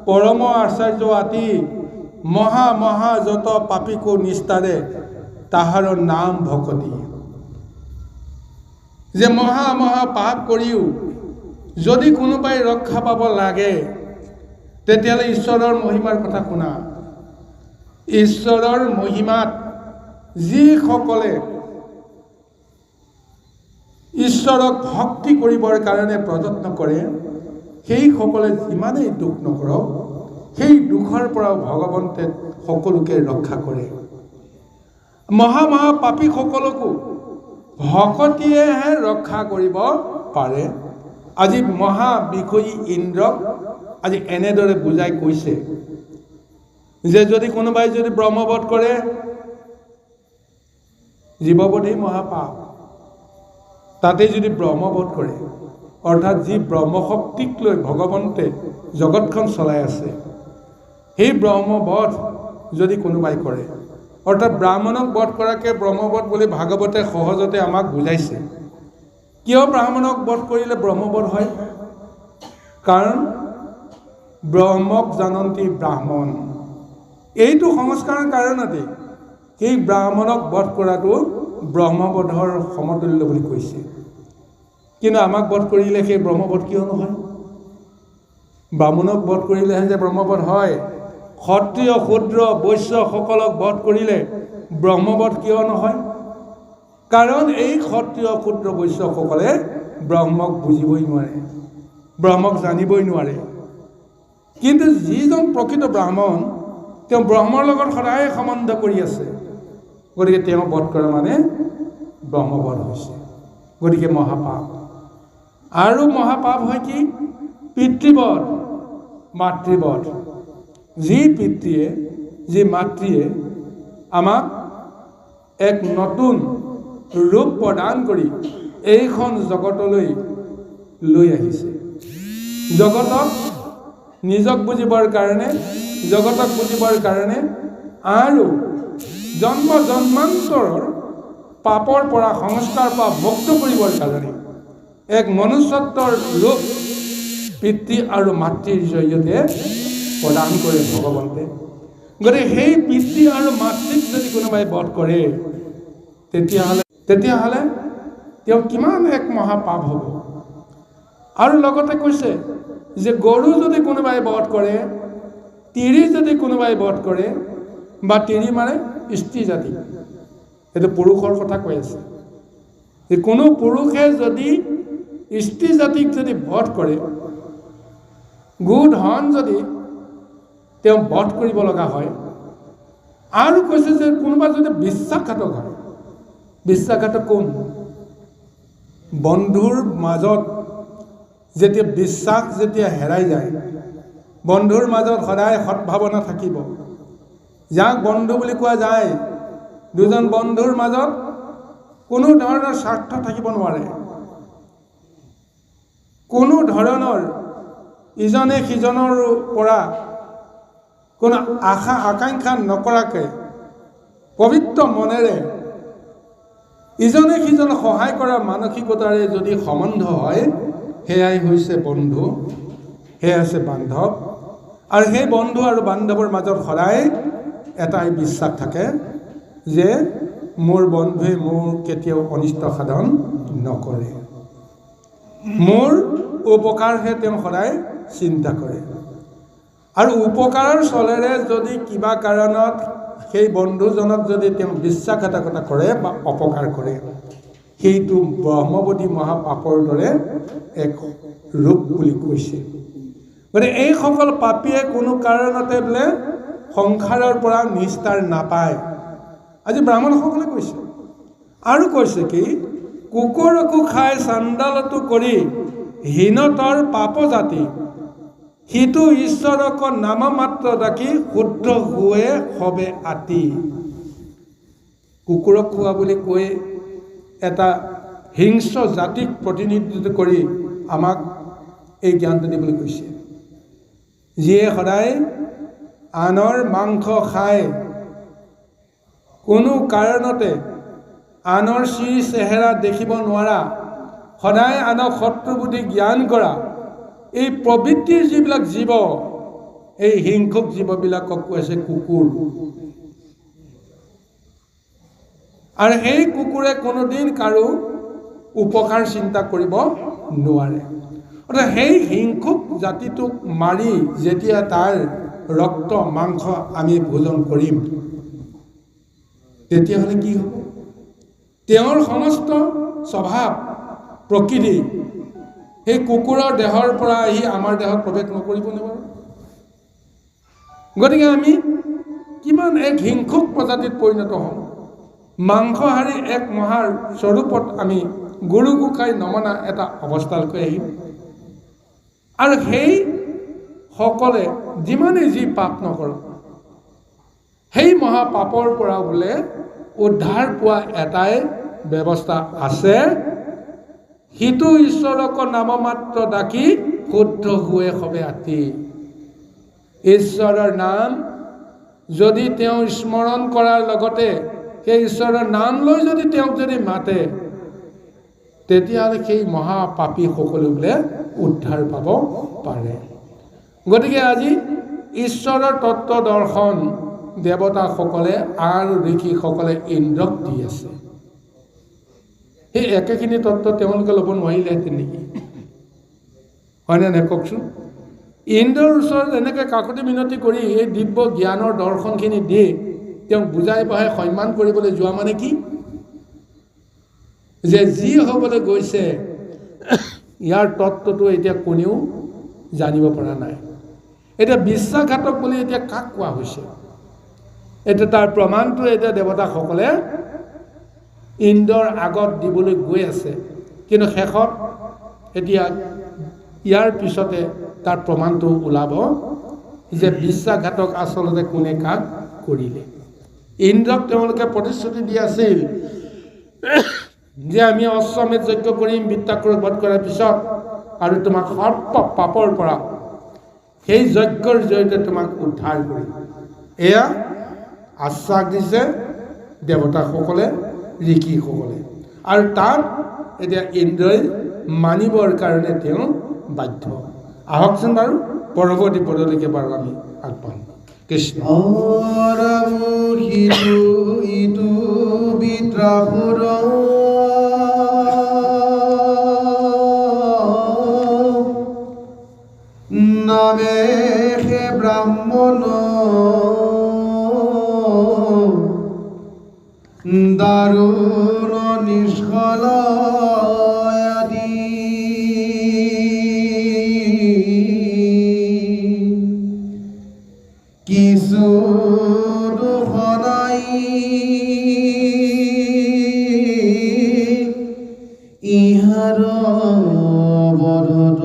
পৰম আচাৰ্য আতি মহা মহা যত পাপীকো নিস্তাৰে তাহাৰ নাম ভকতি। যে মহা মহা পাপ কৰিও যদি কোনোবাই ৰক্ষা পাব লাগে তেতিয়াহ'লে ঈশ্বৰৰ মহিমাৰ কথা শুনা। ঈশ্বৰৰ মহিমাত যিসকলে ঈশ্বৰক ভক্তি কৰিবৰ কাৰণে প্ৰযত্ন কৰে, সেইসকলে যিমানেই দুখ নকৰক, সেই দুখৰ পৰাও ভগৱন্তে সকলোকে ৰক্ষা কৰে। মহা পাপীসকলকো ভকতিয়েহে ৰক্ষা কৰিব পাৰে। আজি মহা বিষয়ী ইন্দ্ৰক আজি এনেদৰে বুজাই কৈছে যে যদি কোনোবাই যদি ব্ৰহ্মবধ কৰে, জীৱবধেই মহাপাপ। তাতে যদি ব্ৰহ্মবধ কৰে, অৰ্থাৎ যি ব্ৰহ্মশক্তিক লৈ ভগৱন্তে জগতখন চলাই আছে, সেই ব্ৰহ্মবধ যদি কোনোবাই কৰে, অৰ্থাৎ ব্ৰাহ্মণক বধ কৰাকে ব্ৰহ্মবধ বুলি ভাগৱতে সহজতে আমাক বুজাইছে। কিয় ব্ৰাহ্মণক বধ কৰিলে ব্ৰহ্মবধ হয়? কাৰণ ব্ৰহ্মক জানন্তি ব্ৰাহ্মণ, এইটো সংস্কাৰৰ কাৰণতে সেই ব্ৰাহ্মণক বধ কৰাটো ব্ৰহ্মবধৰ সমতুল্য বুলি কৈছে। কিন্তু আমাক বধ কৰিলে সেই ব্ৰহ্মবধ কিয় নহয়? ব্ৰাহ্মণক বধ কৰিলেহে যে ব্ৰহ্মবধ হয়। ক্ষত্ৰিয় শূদ্ৰ বৈশ্যসকলক বধ কৰিলে ব্ৰহ্মবধ কিয় নহয়? কাৰণ এই ক্ষত্ৰিয় শূদ্ৰ বৈশ্যসকলে ব্ৰহ্মক বুজিবই নোৱাৰে, ব্ৰহ্মক জানিবই নোৱাৰে। কিন্তু যিজন প্ৰকৃত ব্ৰাহ্মণ, তেওঁ ব্ৰহ্মৰ লগত সদায় সম্বন্ধ কৰি আছে, গতিকে তেওঁ বধ কৰা মানে ব্ৰহ্মবধ হৈছে। গতিকে মহাপাপ। আৰু মহাপাপ হয় কি? পিতৃবধ, মাতৃবধ। যি পিতৃয়ে, যি মাতৃয়ে আমাক এক নতুন ৰূপ প্ৰদান কৰি এইখন জগতলৈ লৈ আহিছে, জগতক নিজক বুজিবৰ কাৰণে, জগতক বুজিবৰ কাৰণে আৰু জন্ম জন্মান্তৰৰ পাপৰ পৰা সংস্কাৰ পৰা মুক্ত কৰিবৰ কাৰণে এক মনুষ্যত্বৰ ৰূপ পিতৃ আৰু মাতৃৰ জৰিয়তে প্ৰদান কৰে ভগৱন্তে। গতিকে সেই পিতৃ আৰু মাতৃক যদি কোনোবাই বধ কৰে, তেতিয়াহ'লে তেওঁ কিমান এক মহাপাপ হ'ব। আৰু লগতে কৈছে যে গৰু যদি কোনোবাই বধ কৰে, তিৰি যদি কোনোবাই বধ কৰে, বা তিৰি মানে স্ত্ৰী জাতি, এইটো পুৰুষৰ কথা কৈ আছে, যে কোনো পুৰুষে যদি স্ত্ৰী জাতিক যদি বধ কৰে, গো ধন যদি তেওঁ বধ কৰিব লগা হয়, আৰু কৈছে যে কোনোবা যদি বিশ্বাসঘাতক হয়, বিশ্বাসঘাতক কোন? বন্ধুৰ মাজত যেতিয়া বিশ্বাস যেতিয়া হেৰাই যায়, বন্ধুৰ মাজত সদায় সদ্ভাৱনা থাকিব, যাক বন্ধু বুলি কোৱা যায়, দুজন বন্ধুৰ মাজত কোনো ধৰণৰ স্বাৰ্থ থাকিব নোৱাৰে, কোনো ধৰণৰ ইজনে সিজনৰ পৰা কোনো আশা আকাংক্ষা নকৰাকৈ পবিত্ৰ মনেৰে ইজনে সিজনক সহায় কৰাৰ মানসিকতাৰে যদি সম্বন্ধ হয়, সেয়াই হৈছে বন্ধু, সেয়াই হৈছে বান্ধৱ। আৰু সেই বন্ধু আৰু বান্ধৱৰ মাজত সদায় এটাই বিশ্বাস থাকে যে মোৰ বন্ধুৱে মোৰ কেতিয়াও অনিষ্ট সাধন নকৰে, মোৰ উপকাৰহে তেওঁ সদায় চিন্তা কৰে। আৰু উপকাৰৰ চলেৰে যদি কিবা কাৰণত সেই বন্ধুজনক যদি তেওঁ বিশ্বাসঘাতকতা কৰে বা অপকাৰ কৰে, সেইটো ব্ৰহ্মবধী মহাপাপৰ দৰে এক ৰূপ বুলি কৈছে। গতিকে এইসকল পাপীয়ে কোনো কাৰণতে বোলে সংসাৰৰ পৰা নিস্তাৰ নাপায়, আজি ব্ৰাহ্মণসকলে কৈছে। আৰু কৈছে কি? কুকুৰকো খাই চাণ্ডালতো কৰি হীনতৰ পাপ জাতি, সিটো ঈশ্বৰক নাম মাত্ৰ ডাকি শুদ্ধ হোৱে হবে আতি। কুকুৰক খোৱা বুলি কৈ এটা হিংস্ৰ জাতিক প্ৰতিনিধিত্ব কৰি আমাক এই জ্ঞানটো দিবলৈ কৈছে। যিয়ে সদায় আনৰ মাংস খাই কোনো কাৰণতে আনৰ শ্ৰী চেহেৰা দেখিব নোৱাৰা, সদায় আনক শত্ৰু বুলি জ্ঞান কৰা, এই প্ৰবৃত্তিৰ যিবিলাক জীৱ, এই হিংসুক জীৱবিলাকক কৈছে কুকুৰ। আৰু সেই কুকুৰে কোনোদিন কাৰো উপকাৰ চিন্তা কৰিব নোৱাৰে। অৰ্থাৎ সেই হিংসুক জাতিটোক মাৰি যেতিয়া তাৰ ৰক্ত মাংস আমি ভোজন কৰিম, তেতিয়াহ'লে কি হ'ব? তেওঁৰ সমস্ত স্বভাৱ প্ৰকৃতি সেই কুকুৰৰ দেহৰ পৰা আহি আমাৰ দেহত প্ৰৱেশ নকৰিবনে বাৰু? গতিকে আমি কিমান এক হিংসুক প্ৰজাতিত পৰিণত হওঁ। মাংসহাৰী এক মহাৰ স্বৰূপত আমি গৰু গোসাঁই নমনা এটা অৱস্থালৈকে আহিম। আৰু সেই সকলে যিমানেই যি পাপ নকৰক, সেই মহাপাপৰ পৰা বোলে উদ্ধাৰ পোৱা এটাই ব্যৱস্থা আছে, সিটো ঈশ্বৰক নামমাত্ৰ ডাকি শুদ্ধ হুৱে সবে আতি। ঈশ্বৰৰ নাম যদি তেওঁ স্মৰণ কৰাৰ লগতে সেই ঈশ্বৰৰ নাম লৈ যদি তেওঁক যদি মাতে, তেতিয়াহ'লে সেই মহাপাপীসকলে বোলে উদ্ধাৰ পাব পাৰে। গতিকে আজি ঈশ্বৰৰ তত্ত্ব দৰ্শন দেৱতাসকলে আৰু ঋষিসকলে ইন্দ্ৰক দি আছে। সেই একেখিনি তত্ত্ব তেওঁলোকে ল'ব নোৱাৰিলেহেঁতেন নেকি? হয়নে নাই কওকচোন? ইন্দ্ৰৰ ওচৰত এনেকৈ কাকতি মিনতি কৰি এই দিব্য জ্ঞানৰ দৰ্শনখিনি দি তেওঁক বুজাই বঢ়াই সন্মান কৰিবলৈ যোৱা মানে কি? যে যি হ'বলৈ গৈছে ইয়াৰ তত্ত্বটো এতিয়া কোনেও জানিব পৰা নাই। এতিয়া বিশ্বাসঘাতক বুলি এতিয়া কাক কোৱা হৈছে? এতিয়া তাৰ প্ৰমাণটো এতিয়া দেৱতাসকলে ইন্দ্ৰৰ আগত দিবলৈ গৈ আছে, কিন্তু শেষত এতিয়া ইয়াৰ পিছতে তাৰ প্ৰমাণটো ওলাব যে বিশ্বাসঘাতক আচলতে কোনে কাক কৰিলে। ইন্দ্ৰক তেওঁলোকে প্ৰতিশ্ৰুতি দি আছিল যে আমি অশ্বমেধ যজ্ঞ কৰিম বৃত্তাসুৰক বধ কৰাৰ পিছত, আৰু তোমাক সৰ্প পাপৰ পৰা সেই যজ্ঞৰ জৰিয়তে তোমাক উদ্ধাৰ কৰিম। এয়া আশ্বাস দিছে দেৱতাসকলে, ঋষিসকলে, আৰু তাত এতিয়া ইন্দ্ৰই মানিবৰ কাৰণে তেওঁ বাধ্য। আহকচোন বাৰু পৰৱৰ্তী পদলৈকে বাৰু আমি আগবাঢ়ো। কৃষ্ণ নামে হে ব্ৰাহ্মণ দাৰুণ নিষ্ফল আদি কিছু দুখ নাই ইহাৰ বধত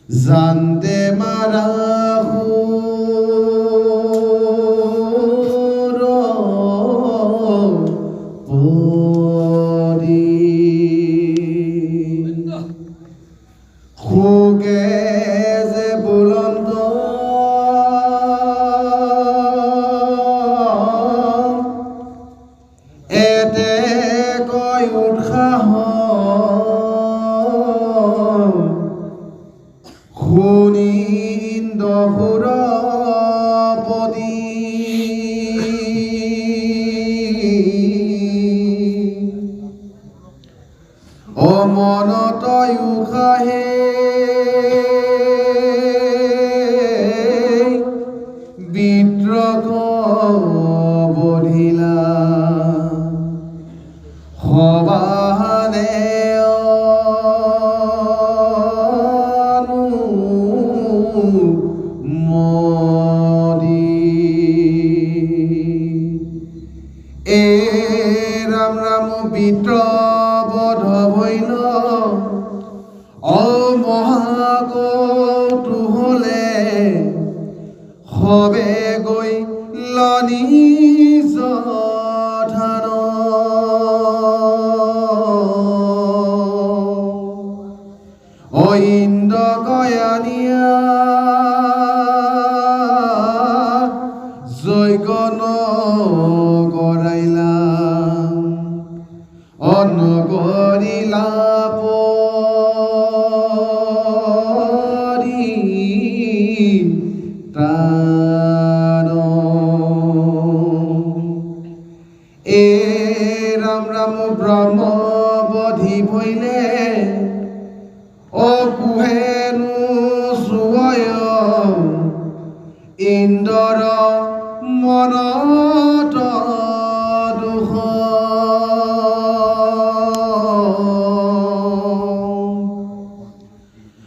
জানতে মাৰা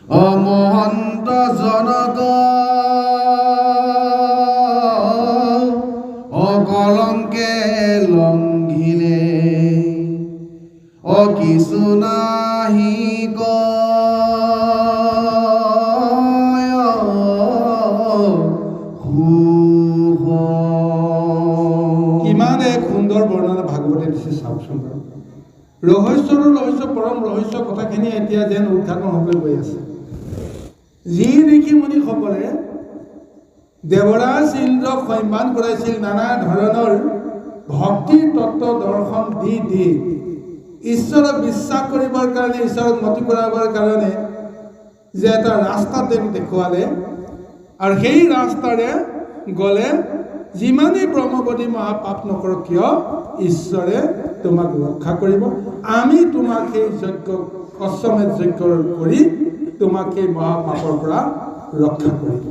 মহন্ত জনক অকলংকে লংঘিলে কিছু নাহি কিমান এক সুন্দৰ বৰ্ণনা ভাগৱতে দিছে চাওকচোন বাৰু ৰহস্য পৰম ৰহস্য কথাখিনি এতিয়া যেন উদ্ঘাটন হ'বলৈ গৈ আছে যি ঋষি মুনিসকলে দেৱৰাজ ইন্দ্ৰক সন্মান কৰাইছিল নানা ধৰণৰ ভক্তিৰ তত্ত্ব দৰ্শন দি ঈশ্বৰক বিশ্বাস কৰিবৰ কাৰণে ঈশ্বৰক মতি কৰাবৰ কাৰণে যে এটা ৰাস্তা তেওঁক দেখুৱালে আৰু সেই ৰাস্তাৰে গ'লে যিমানেই ব্ৰহ্মবদী মহাপাপ নকৰক কিয় ঈশ্বৰে তোমাক ৰক্ষা কৰিব আমি তোমাক সেই যজ্ঞ অশ্বমেধ যজ্ঞ কৰি তোমাক সেই মহাপাপৰ পৰা ৰক্ষা কৰিব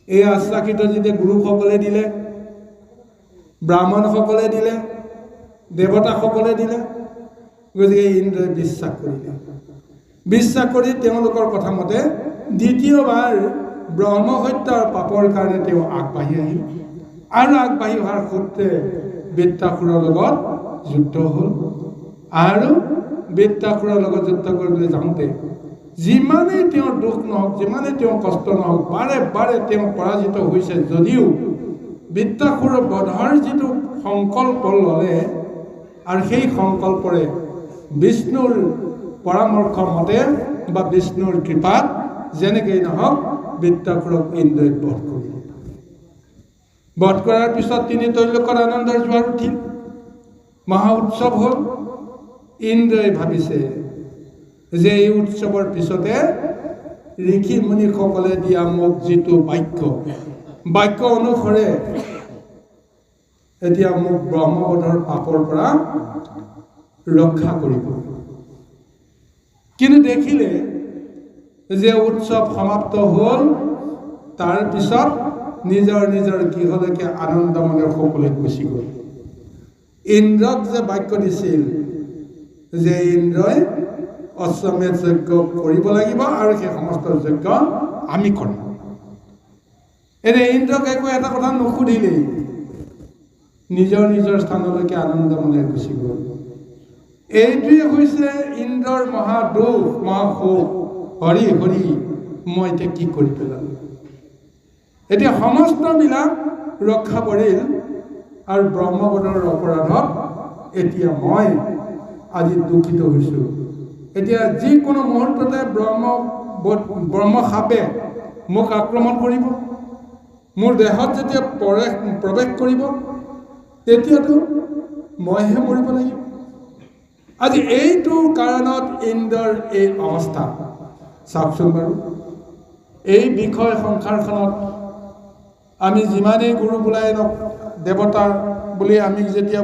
এই আশ্বাসিত যেতিয়া গুৰুসকলে দিলে ব্ৰাহ্মণসকলে দিলে দেৱতাসকলে দিলে গতিকে ইন্দ্ৰই বিশ্বাস কৰি তেওঁলোকৰ কথা মতে দ্বিতীয়বাৰ ব্ৰহ্মহত্যাৰ পাপৰ কাৰণে তেওঁ আগবাঢ়ি আহিল আৰু আগবাঢ়ি অহাৰ সূত্ৰে বৃত্তাসুৰৰ লগত যুদ্ধ হ'ল আৰু বৃত্তাসুৰৰ লগত যুদ্ধ কৰিবলৈ যাওঁতে যিমানেই তেওঁৰ দুখ নহওক যিমানেই তেওঁৰ কষ্ট নহওক বাৰে বাৰে তেওঁ পৰাজিত হৈছে যদিও বৃত্তাসুৰৰ বধৰ যিটো সংকল্প ল'লে আৰু সেই সংকল্পৰে বিষ্ণুৰ পৰামৰ্শ মতে বা বিষ্ণুৰ কৃপাত যেনেকেই নহওক বৃত্তাসুৰক ইন্দ্ৰই বধ কৰাৰ পিছত তিনি তৈলোকৰ আনন্দৰ জোৱাৰ উঠিল মহা উৎসৱ হ'ল ইন্দ্ৰই ভাবিছে যে এই উৎসৱৰ পিছতে ঋষি মুনিসকলে দিয়া মোক যিটো বাক্য অনুসৰে এতিয়া মোক ব্ৰহ্মবধৰ পাপৰ পৰা ৰক্ষা কৰিব কিন্তু দেখিলে যে উৎসৱ সমাপ্ত হ'ল তাৰ পিছত নিজৰ গৃহলৈকে আনন্দ মনেৰে সকলোৱে গুচি গ'ল ইন্দ্ৰক যে বাক্য দিছিল যে ইন্দ্ৰই অশ্বমেধ যজ্ঞ কৰিব লাগিব আৰু সেই সমস্ত যজ্ঞ আমি কৰিম এনে ইন্দ্ৰক একো এটা কথা নুসুধিলেই নিজৰ স্থানলৈকে আনন্দ মনেৰে গুচি গ'ল এইটোৱে হৈছে ইন্দ্ৰৰ মহাদোষ মহাশোক হৰি মই এতিয়া কি কৰি পেলালো এতিয়া সমস্তবিলাক ৰক্ষা পৰিল আৰু ব্ৰহ্মবধৰ অপৰাধত এতিয়া মই আজি দুখিত হৈছোঁ এতিয়া যিকোনো মুহূৰ্ততে ব্ৰহ্মসাপে মোক আক্ৰমণ কৰিব মোৰ দেহত যেতিয়া প্ৰৱেশ কৰিব তেতিয়াতো মইহে মৰিব লাগিব আজি এইটো কাৰণত ইন্দ্ৰৰ এই অৱস্থা চাওকচোন বাৰু এই বিষয় সংসাৰখনত আমি যিমানেই গুৰু বোলাই দেৱতা বুলি আমি যেতিয়া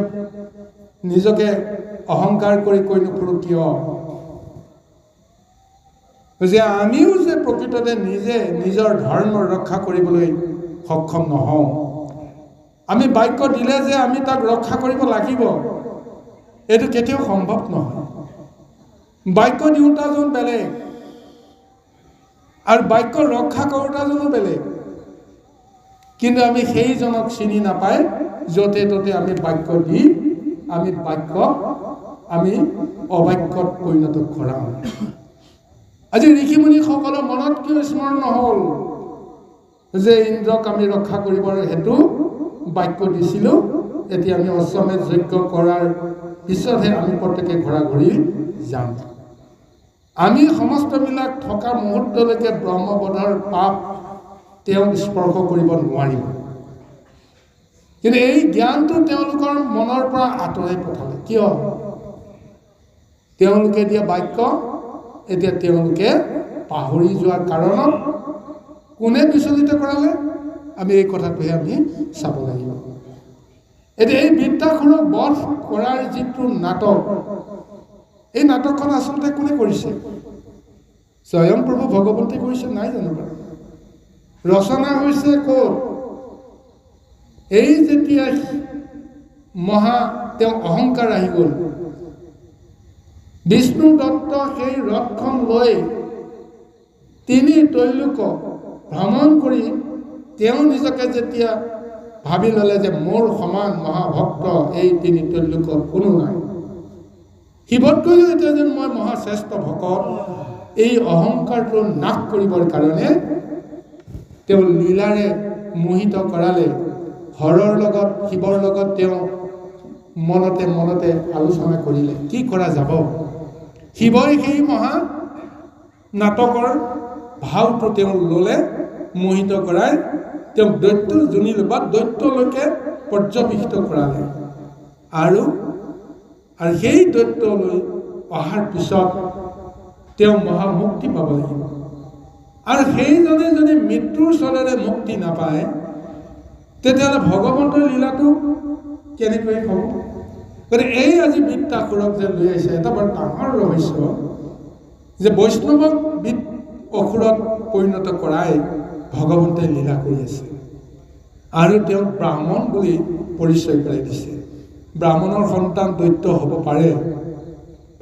নিজকে অহংকাৰ কৰি কৈ নুফুৰোঁ কিয় যে আমিও যে প্ৰকৃততে নিজে নিজৰ ধৰ্ম ৰক্ষা কৰিবলৈ সক্ষম নহওঁ আমি বাক্য দিলে যে আমি তাক ৰক্ষা কৰিব লাগিব এইটো কেতিয়াও সম্ভৱ নহয় বাক্য দিওঁতাজন বেলেগ আৰু বাক্য ৰক্ষা কৰোঁতাজনো বেলেগ কিন্তু আমি সেইজনক চিনি নাপাই য'তে ত'তে আমি বাক্য দি আমি অবাক্যত পৰিণত কৰাওঁ আজি ঋষি মুনিসকলৰ মনত কিয় স্মৰণ নহ'ল যে ইন্দ্ৰক আমি ৰক্ষা কৰিবৰ হেতু বাক্য দিছিলোঁ এতিয়া আমি অশ্বমেধ যজ্ঞ কৰাৰ পিছতহে আমি প্ৰত্যেকে ঘৰা ঘূৰি যাম আমি সমস্তবিলাক থকা মুহূৰ্তলৈকে ব্ৰহ্মবধৰ পাপ তেওঁক স্পৰ্শ কৰিব নোৱাৰিব কিন্তু এই জ্ঞানটো তেওঁলোকৰ মনৰ পৰা আঁতৰাই পঠালে কিয় তেওঁলোকে দিয়া বাক্য এতিয়া তেওঁলোকে পাহৰি যোৱাৰ কাৰণত কোনে বিচলিত কৰালে আমি এই কথাটোহে আমি চাব লাগিব এতিয়া এই বৃত্তাসুৰক বধ কৰাৰ যিটো নাটক এই নাটকখন আচলতে কোনে কৰিছে স্বয়ং প্ৰভু ভগৱন্তী কৰিছে নাই জানো বাৰু ৰচনা হৈছে ক'ত এই যেতিয়া তেওঁ অহংকাৰ আহি গ'ল বিষ্ণু দত্ত সেই ৰথখন লৈ তিনি তৈলোকক ভ্ৰমণ কৰি তেওঁ নিজকে যেতিয়া ভাবি ল'লে যে মোৰ সমান মহাভক্ত এই তিনি তৈলোকৰ কোনো নাই, শিৱতকৈও এতিয়া যেন মই মহাশ্ৰেষ্ঠ ভকত, এই অহংকাৰটো নাশ কৰিবৰ কাৰণে তেওঁ লীলাৰে মোহিত কৰালে। হৰৰ লগত শিৱৰ লগত তেওঁ মনতে মনতে আলোচনা কৰিলে কি কৰা যাব। শিৱই সেই মহা নাটকৰ ভাওটো তেওঁ ল'লে, মোহিত কৰাই তেওঁক দৈত্য জুনিলে বা দৈত্যলৈকে পৰ্যবেক্ষিত কৰালে। আৰু সেই দৈত্যলৈ অহাৰ পিছত তেওঁ মহামুক্তি পাব লাগিব। আৰু সেইজনে যদি মৃত্যুৰ চলেৰে মুক্তি নাপায় তেতিয়াহ'লে ভগৱন্তৰ লীলাটো কেনেকৈ হ'ব? গতিকে এই আজি বৃত্তাসুৰক যে লৈ আহিছে এটা বৰ ডাঙৰ ৰহস্য যে বৈষ্ণৱক অসুৰত পৰিণত কৰাই ভগৱন্তে লীলা কৰি আছে। আৰু তেওঁক ব্ৰাহ্মণ বুলি পৰিচয় কৰাই দিছে। ব্ৰাহ্মণৰ সন্তান দৈত্য হ'ব পাৰে,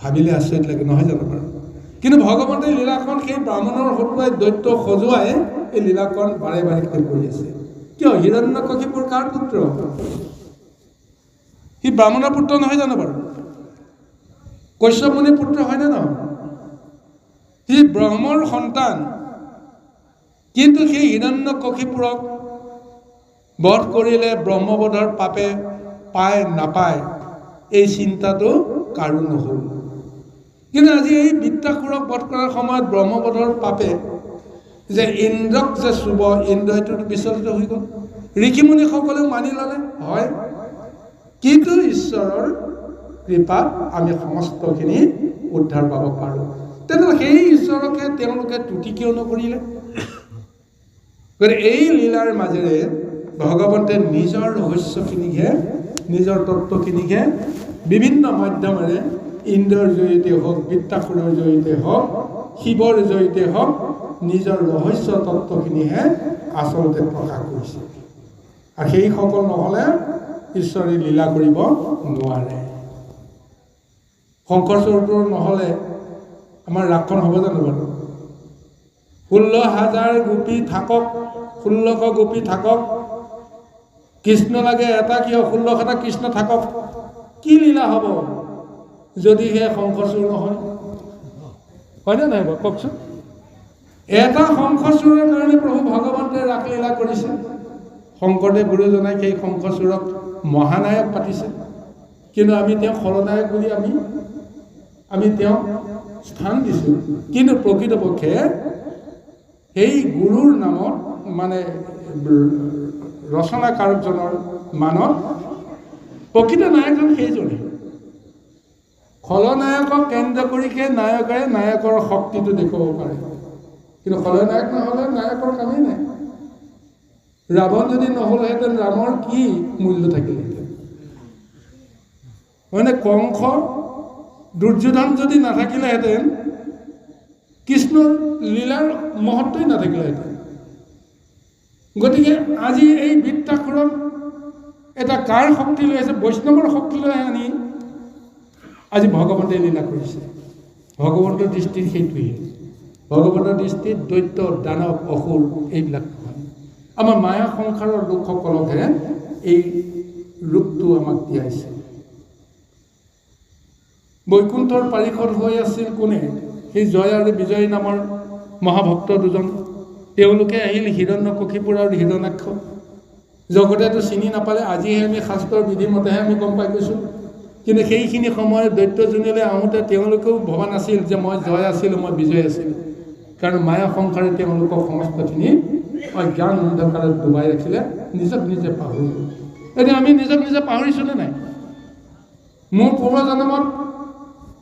ভাবিলে আচৰিত লাগে, নহয় জানো বাৰু? কিন্তু ভগৱন্তে লীলাখন সেই ব্ৰাহ্মণৰ হতুৱাই দৈত্য সজুৱাই এই লীলাখন বাৰে বাৰে তেওঁ কৰি আছে। কিয়? হিৰণ্যকশিপুৰ কাৰ পুত্ৰ? সি ব্ৰাহ্মণৰ পুত্ৰ নহয় জানো বাৰু? কশ্যপ মুনিৰ পুত্ৰ হয়নে নহয়? সি ব্ৰহ্মৰ সন্তান, কিন্তু সেই হিৰণ্যকশিপুৰক বধ কৰিলে ব্ৰহ্মবধৰ পাপে পায় নাপায় এই চিন্তাটো কাৰো নহ'ল। কিন্তু আজি এই বৃত্তাসুৰক বধ কৰাৰ সময়ত ব্ৰহ্মবধৰ পাপে যে ইন্দ্ৰক যে চুব, ইন্দ্ৰটো বিচলিত হৈ গ'ল। ঋষিমুনিসকলেও মানি ল'লে হয়, কিন্তু ঈশ্বৰৰ কৃপাত আমি সমস্তখিনি উদ্ধাৰ পাব পাৰোঁ। তেনেহ'লে সেই ঈশ্বৰকে তেওঁলোকে তুতি কিয় নকৰিলে? গতিকে এই লীলাৰ মাজেৰে ভগৱন্তে নিজৰ ৰহস্যখিনিকহে, নিজৰ তত্ত্বখিনিকহে বিভিন্ন মাধ্যমেৰে ইন্দ্ৰৰ জৰিয়তে হওক, বৃত্তাসুৰৰ জৰিয়তে হওক, শিৱৰ জৰিয়তে হওক, নিজৰ ৰহস্য তত্ত্বখিনিহে আচলতে প্ৰকাশ কৰিছে। আৰু সেইসকল নহ'লে ঈশ্বৰে লীলা কৰিব নোৱাৰে। শংকৰচূড়টোৰ নহ'লে আমাৰ ৰাগখন হ'ব জানো বাৰু? 16,000 গোপী থাকক, 1600 গোপী থাকক, কৃষ্ণ লাগে এটা, কিয় 1600টা কৃষ্ণ থাকক, কি লীলা হ'ব যদিহে শংকৰচূড় নহয়? হয়নে নাই বাৰু কওকচোন? এটা শংকৰচূড়ৰ কাৰণে প্ৰভু ভগৱন্তে ৰাসলীলা কৰিছে। শংকৰদেৱ গুৰুজনাই সেই শংকৰচূড়ক মহানায়ক পাতিছে, কিন্তু আমি তেওঁক খলনায়ক বুলি আমি তেওঁক স্থান দিছোঁ। কিন্তু প্ৰকৃতপক্ষে সেই গুৰুৰ নামত মানে ৰচনাকাৰকজনৰ মানত প্ৰকৃত নায়কজন সেইজনে। খলনায়কক কেন্দ্ৰ কৰিকে নায়কে নায়কৰ শক্তিটো দেখুৱাব পাৰে, কিন্তু খলনায়ক নহ'লে নায়কৰ কামেই নাই। ৰাৱণ যদি নহ'লহেঁতেন ৰামৰ কি মূল্য থাকিলহেঁতেন? মানে কংস দুৰ্যোধন যদি নাথাকিলেহেঁতেন কৃষ্ণৰ লীলাৰ মহত্বই নাথাকিলেহেঁতেন। গতিকে আজি এই বৃত্তাসুৰক এটা কাৰ শক্তি লৈ আছে? বৈষ্ণৱৰ শক্তি লৈ আনি আজি ভগৱন্তে লীলা কৰিছে। ভগৱন্তৰ দৃষ্টিত সেইটোৱেই। ভগৱন্তৰ দৃষ্টিত দৈত্য, দানৱ, অসুৰ এইবিলাক নহয়। আমাৰ মায়া সংসাৰৰ লোকসকলকহে এই ৰূপটো আমাক দিয়াইছে। বৈকুণ্ঠৰ পাৰিষদ হৈ আছিল কোনে? সেই জয় আৰু বিজয় নামৰ মহাভক্ত দুজন। তেওঁলোকে আহিল হিৰণ্যকশিপুৰ আৰু হিৰণ্যাক্ষ। জগতেতো চিনি নাপালে, আজিহে আমি শাস্ত্ৰৰ বিধিমতেহে আমি গম পাই গৈছোঁ। কিন্তু সেইখিনি সময়ত দৈত্যজনীলৈ আহোঁতে তেওঁলোকেও ভবা নাছিল যে মই জয় আছিলোঁ, মই বিজয় আছিলোঁ। কাৰণ মায়া সংসাৰে তেওঁলোকক সমস্তখিনি অজ্ঞান অন্ধকাৰত ডুবাই ৰাখিলে, নিজক নিজে পাহৰিলোঁ। এতিয়া আমি নিজক নিজে পাহৰিছোঁনে নাই? মোৰ পূৰ্ব জন্মত,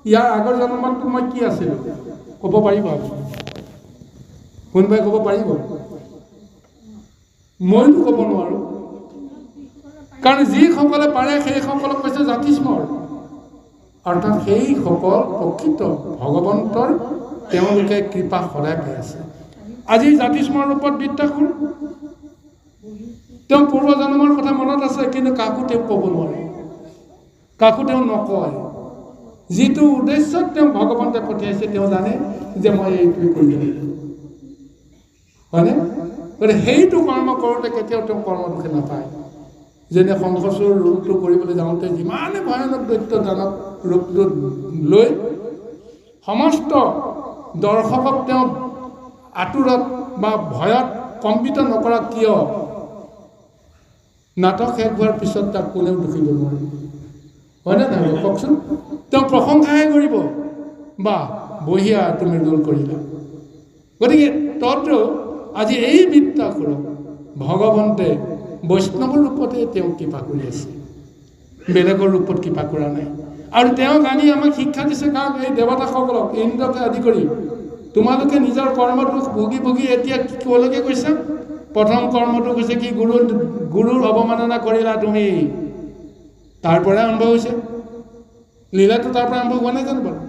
ইয়াৰ আগৰ জন্মততো মই কি আছিলোঁ ক'ব পাৰিব? কোনোবাই ক'ব পাৰিব? মইতো ক'ব নোৱাৰোঁ, কাৰণ যিসকলে পাৰে সেইসকলক কৈছে জাতিস্মৰ। অৰ্থাৎ সেইসকল প্ৰকৃত ভগৱন্তৰ তেওঁলোকে কৃপা সদায় পাই আছে। আজি জাতিস্মৰ ৰূপত বৃত্তাসুৰ, তেওঁ পূৰ্ব জন্মৰ কথা মনত আছে, কিন্তু কাকো তেওঁ ক'ব নোৱাৰে, কাকো তেওঁ নকয়। যিটো উদ্দেশ্যত তেওঁ ভগৱন্তে পঠিয়াইছে তেওঁ জানে যে মই এইটোৱে কৰিব লাগিব। হয়নে? গতিকে সেইটো কৰ্ম কৰোঁতে কেতিয়াও তেওঁ কৰ্মদোষে নাপায়। যেনে শংকৰচূড় ৰূপটো কৰিবলৈ যাওঁতে যিমানে ভয়ানক দৈত্য দানৱ ৰূপটো লৈ সমস্ত দৰ্শকক তেওঁ আতুৰত বা ভয়ত কম্পিত নকৰা কিয়? নাটক শেষ হোৱাৰ পিছত তাক কোনেও দুখিব নোৱাৰে, হয়নে নহয় কওকচোন? তেওঁ প্ৰশংসাহে কৰিব, বা বঢ়িয়া তুমি ৰোল কৰিলা। গতিকে ততো আজি এই বৃত্তাসুৰক ভগৱন্তে বৈষ্ণৱৰ ৰূপতে তেওঁ কৃপা কৰি আছে, বেলেগৰ ৰূপত কৃপা কৰা নাই। আৰু তেওঁক আনি আমাক শিক্ষা দিছে, কাৰণ এই দেৱতাসকলক ইন্দ্ৰকে আদি কৰি তোমালোকে নিজৰ কৰ্মদোষ ভুগি ভুগি এতিয়া কলৈকে কৈছা? প্ৰথম কৰ্মটো কৈছে কি? গুৰুৰ অৱমাননা কৰিলা তুমি, তাৰ পৰাই আৰম্ভ হৈছে লীলাটো, তাৰ পৰা আৰম্ভ হোৱা নাই জানো বাৰু?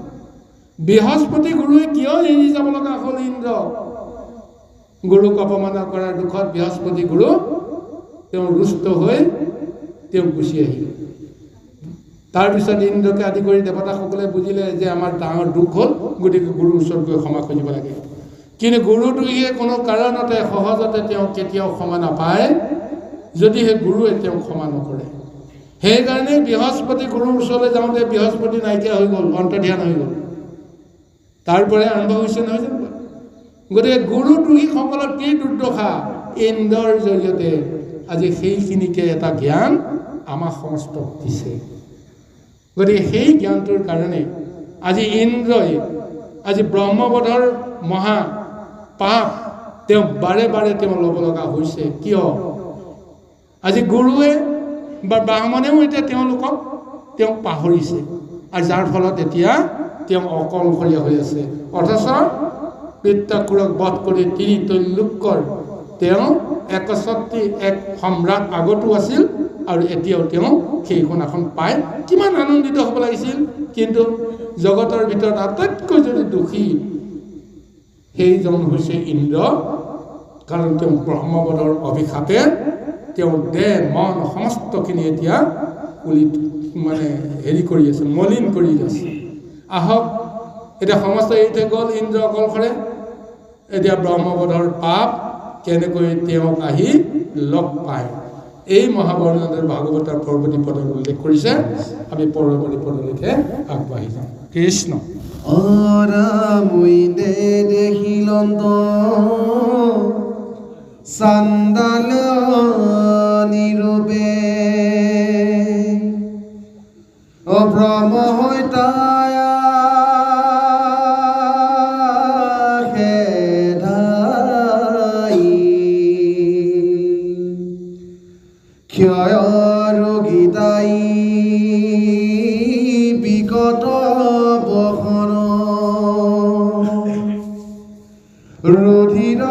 বৃহস্পতি গুৰুৱে কিয় এৰি যাব লগা হ'ল ইন্দ্ৰক? গুৰুক অপমাননা কৰাৰ দুখত বৃহস্পতি গুৰু তেওঁ ৰুষ্ট হৈ তেওঁ গুচি আহিল। তাৰপিছত ইন্দ্ৰকে আদি কৰি দেৱতাসকলে বুজিলে যে আমাৰ ডাঙৰ দুখ হ'ল, গতিকে গুৰুৰ ওচৰত গৈ ক্ষমা খুজিব লাগে। কিন্তু গুৰুটোৱে কোনো কাৰণতে সহজতে তেওঁ কেতিয়াও ক্ষমা নাপায়, যদিহে গুৰুৱে তেওঁক ক্ষমা নকৰে। সেইকাৰণে বৃহস্পতি গুৰুৰ ওচৰলৈ যাওঁতে বৃহস্পতি নাইকিয়া হৈ গ'ল, অন্তৰ্ধান হৈ গ'ল। তাৰ পৰাই আৰম্ভ হৈছে নহয় জানো? গতিকে গুৰু দ্ৰোহীসকলৰ কি দুৰ্দশা, ইন্দ্ৰৰ জৰিয়তে আজি সেইখিনিকে এটা জ্ঞান আমাক সমস্তক দিছে। গতিকে সেই জ্ঞানটোৰ কাৰণে আজি ইন্দ্ৰই আজি ব্ৰহ্মবধৰ মহা পাপ তেওঁ বাৰে বাৰে তেওঁ ল'ব লগা হৈছে। কিয়? আজি গুৰুৱে বা ব্ৰাহ্মণেও এতিয়া তেওঁক পাহৰিছে, আৰু যাৰ ফলত এতিয়া তেওঁ অকলশৰীয়া হৈ আছে। অথচ বৃত্তাসুৰক বধ কৰি তিনি ত্ৰৈলোক্যৰ তেওঁ একচ্ছত্ৰী এক সম্ৰাট আগতো আছিল, আৰু এতিয়াও তেওঁ সেইখন আসন পাই কিমান আনন্দিত হ'ব লাগিছিল। কিন্তু জগতৰ ভিতৰত আটাইতকৈ যদি দুখী সেইজন হৈছে ইন্দ্ৰ, কাৰণ তেওঁ ব্ৰহ্মবধৰ অভিশাপে তেওঁৰ দেহ মন সমস্তখিনি এতিয়া হেৰি কৰি আছে, মলিন কৰি আছে। আহক এতিয়া সমস্ত এৰি থৈ গ'ল ইন্দ্ৰ অকলশৰে। এতিয়া ব্ৰহ্মবধৰ পাপ কেনেকৈ তেওঁক আহি লগ পায়, এই মহাবৰ্ণনাৰ ভাগৱতৰ পৰৱৰ্তী পদত উল্লেখ কৰিছে। আমি পৰৱৰ্তী পদলৈকে আগবাঢ়ি যাম। কৃষ্ণ দেখিলন্ত চাণ্ডাল নিৰূপে ব্ৰহ্ম হৈতায় ক্ষয় ৰোগীতাই বিকট বসন ৰুধিৰ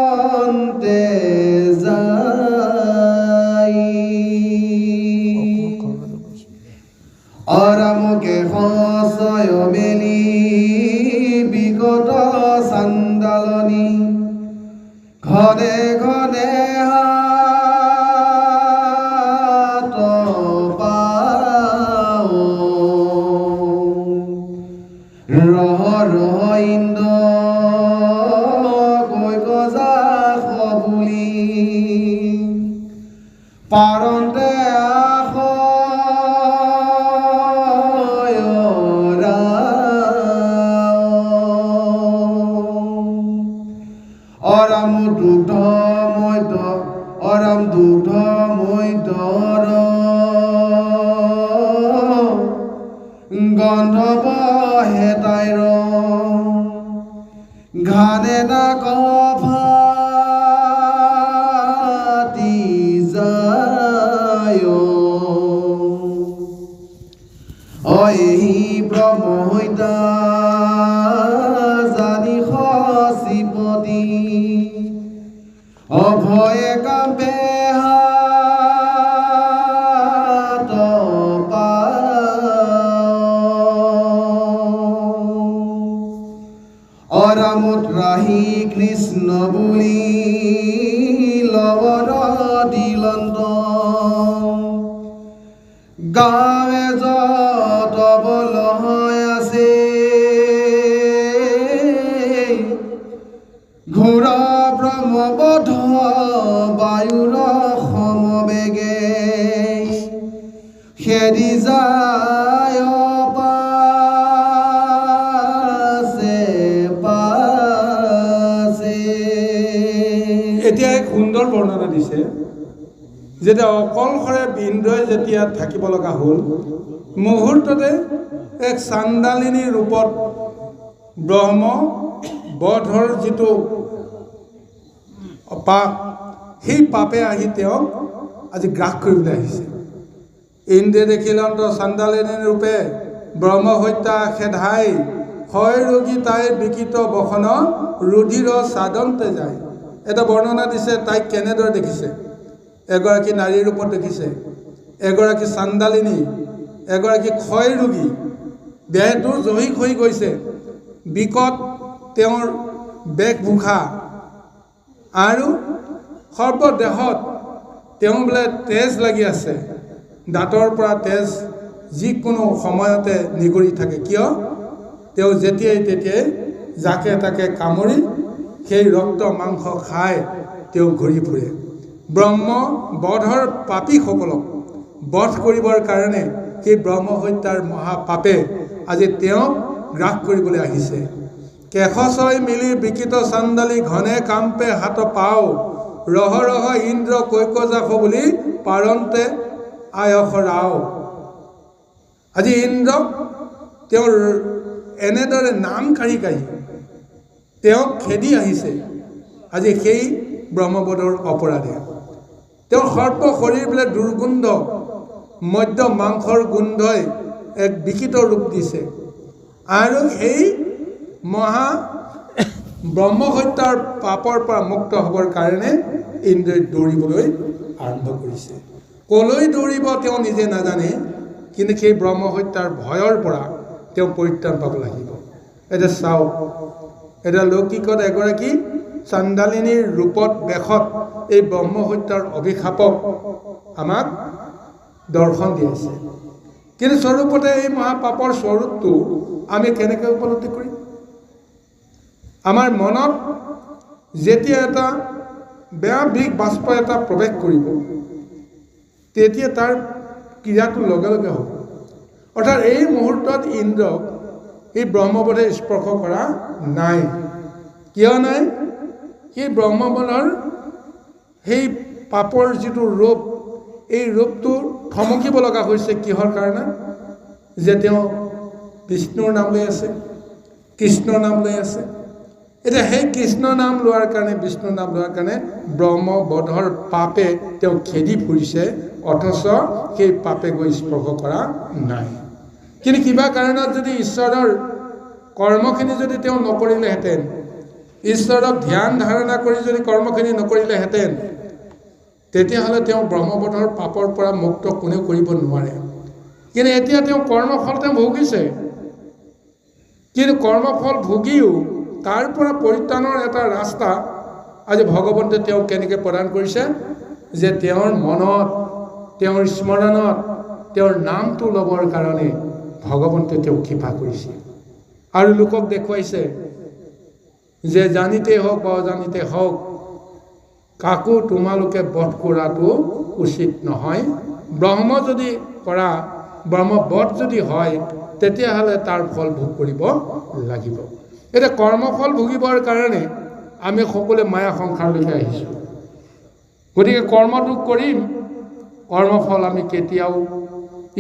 সাদন্তে যাই অৰামকে সচয় মেলি বিকট চাণ্ডালনি ঘনে ঘনে হাত পাও ৰহ ৰহ ইন্দ্ৰ কৈ গজা বুলি পাৰন্তে অৰাম দুগ্ধ মৈদৰ গন্ধ বহেতাইৰ ঘানে না কফাতি যায় এই ব্ৰহ্ম হৈতা জানি সচিপতি অভয়ে কাম্পে হাত অৰামত ৰাহি কৃষ্ণ বুলি লৱৰ দিলন্ত গাঁৱে যত বলয় আছে খেদি যায় পাছে পাছে। এতিয়া এক সুন্দৰ বৰ্ণনা দিছে, যেতিয়া অকলশৰে ইন্দ্ৰই যেতিয়া থাকিব লগা হ'ল, মুহূৰ্ততে এক চাণ্ডালিনী ৰূপত ব্ৰহ্ম বধৰ যিটো পাপ, সেই পাপে আহি তেওঁক আজি গ্ৰাস কৰিবলৈ আহিছে। ইন্দ্ৰে দেখিলন্ত চাণ্ডালিনী ৰূপে ব্ৰহ্ম হত্যা খেদাই, হয় ৰোগী তাই বিকৃত বসন ৰুধিৰ সাধন্তে যায়। এটা বৰ্ণনা দিছে তাইক কেনেদৰে দেখিছে। এগৰাকী নাৰীৰ ৰূপত দেখিছে, এগৰাকী চাণ্ডালিনী, এগৰাকী ক্ষয় ৰোগী, দেহটো জহিক হৈ গৈছে, বিকট তেওঁৰ বেশভূষা, আৰু সৰ্বদেহত তেওঁ বোলে তেজ লাগি আছে, দাঁতৰ পৰা তেজ যিকোনো সময়তে নিগৰি থাকে। কিয়? তেওঁ যেতিয়াই তেতিয়াই যাকে তাকে কামুৰি সেই ৰক্ত মাংস খাই তেওঁ ঘূৰি ফুৰে। ব্ৰহ্ম বধৰ পাপীসকলক বধ কৰিবৰ কাৰণে সেই ব্ৰহ্ম হত্যাৰ মহাপাপে আজি তেওঁক গ্ৰাস কৰিবলৈ আহিছে। কেশছয় মিলি বিকৃত চাণ্ডালী ঘনে কাম্পে হাত পাও, ৰহ ৰহ ইন্দ্ৰ কৈকজাস বুলি পাৰন্তে আয়স ৰাও। আজি ইন্দ্ৰক তেওঁৰ এনেদৰে নাম কাঢ়ি কাঢ়ি তেওঁক খেদি আহিছে। আজি সেই ব্ৰহ্মবধৰ অপৰাধে তেওঁৰ সৰ্ব শৰীৰ বোলে দুৰ্গন্ধ, মধ্য মাংসৰ গোন্ধই এক বিকৃত ৰূপ দিছে। আৰু সেই মহা ব্ৰহ্ম হত্যাৰ পাপৰ পৰা মুক্ত হ'বৰ কাৰণে ইন্দ্ৰই দৌৰিবলৈ আৰম্ভ কৰিছে। কলৈ দৌৰিব তেওঁ নিজে নাজানে, কিন্তু সেই ব্ৰহ্ম হত্যাৰ ভয়ৰ পৰা তেওঁ পৰিত্ৰাণ পাব লাগিব। এতিয়া চাওক, এতিয়া লৌকিকত এগৰাকী চাণ্ডালিনীৰ ৰূপত বেশত এই ব্ৰহ্ম হত্যাৰ অভিশাপক আমাক দৰ্শন দি আছে, কিন্তু স্বৰূপতে এই মহাপাপৰ স্বৰূপটো আমি কেনেকৈ উপলব্ধি কৰিম? আমাৰ মনত যেতিয়া এটা বেয়া বিষ বাষ্প এটা প্ৰৱেশ কৰিব, তেতিয়া তাৰ ক্ৰিয়াটো লগে লগে হ'ব। অৰ্থাৎ এই মুহূৰ্তত ইন্দ্ৰক এই ব্ৰহ্মবধে স্পৰ্শ কৰা নাই। কিয় নাই? সেই ব্ৰহ্মবধৰ সেই পাপৰ যিটো ৰূপ, এই ৰূপটো থমকিব লগা হৈছে। কিহৰ কাৰণে? যে তেওঁ বিষ্ণুৰ নাম লৈ আছে, কৃষ্ণৰ নাম লৈ আছে। এতিয়া সেই কৃষ্ণ নাম লোৱাৰ কাৰণে, বিষ্ণুৰ নাম লোৱাৰ কাৰণে ব্ৰহ্মবধৰ পাপে তেওঁ খেদি ফুৰিছে, অথচ সেই পাপে গৈ স্পৰ্শ কৰা নাই। কিন্তু কিবা কাৰণত যদি ঈশ্বৰৰ কৰ্মখিনি যদি তেওঁ নকৰিলেহেঁতেন, ঈশ্বৰক ধ্যান ধাৰণা কৰি যদি কৰ্মখিনি নকৰিলেহেঁতেন, তেতিয়াহ'লে তেওঁ ব্ৰহ্মবধৰ পাপৰ পৰা মুক্ত কোনেও কৰিব নোৱাৰে। কিন্তু এতিয়া তেওঁ কৰ্মফল তেওঁ ভুগিছে, কিন্তু কৰ্মফল ভুগিও তাৰ পৰা পৰিত্ৰাণৰ এটা ৰাস্তা আজি ভগৱন্তে তেওঁক কেনেকৈ প্ৰদান কৰিছে, যে তেওঁৰ মনত, তেওঁৰ স্মৰণত তেওঁৰ নামটো ল'বৰ কাৰণে ভগৱন্তে তেওঁক কৃপা কৰিছে আৰু লোকক দেখুৱাইছে যে জানিতে হওক বা অজানিতে হওক, কাকো তোমালোকে বধ কৰাটো উচিত নহয়। ব্ৰহ্ম যদি কৰা, ব্ৰহ্মবধ যদি হয়, তেতিয়াহ'লে তাৰ ফল ভোগ কৰিব লাগিব। এতিয়া কৰ্মফল ভুগিবৰ কাৰণে আমি সকলোৱে মায়া সংসাৰলৈকে আহিছোঁ। গতিকে কৰ্মটো কৰিম, কৰ্মফল আমি কেতিয়াও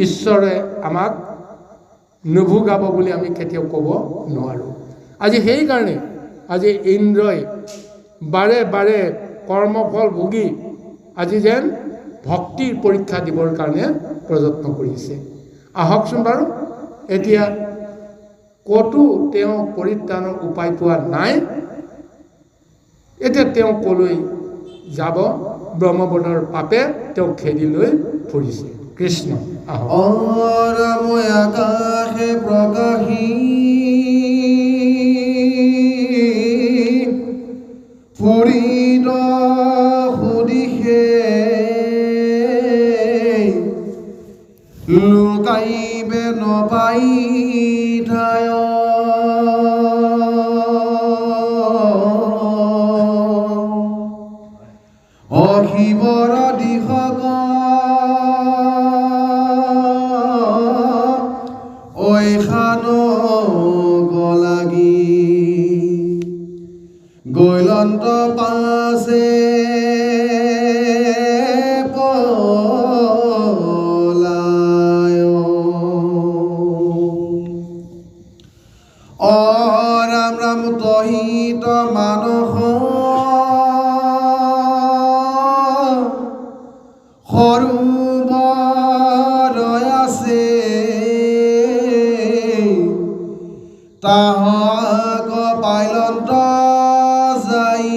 ঈশ্বৰে আমাক নুভুগাব বুলি আমি কেতিয়াও ক'ব নোৱাৰোঁ। আজি সেইকাৰণে আজি ইন্দ্ৰই বাৰে বাৰে কৰ্মফল ভুগি আজি যেন ভক্তিৰ পৰীক্ষা দিবৰ কাৰণে প্ৰযত্ন কৰিছে। আহকচোন বাৰু, এতিয়া ক'তো তেওঁ পৰিত্ৰাণৰ উপায় পোৱা নাই। এতিয়া তেওঁ ক'লৈ যাব? ব্ৰহ্মবধৰ পাপে তেওঁক খেদি লৈ ফুৰিছে। কৃষ্ণ আকাশে প্ৰকাশী ফুৰিত সুদিশে লুকাইবে নপাই ঠায় অখিবৰ দিশক পাইলন্ত পাছে পলায় অ ৰাম ৰাম তহিত মানস সৰু বৰয় আছে তাহাক পাইলন্ত যাই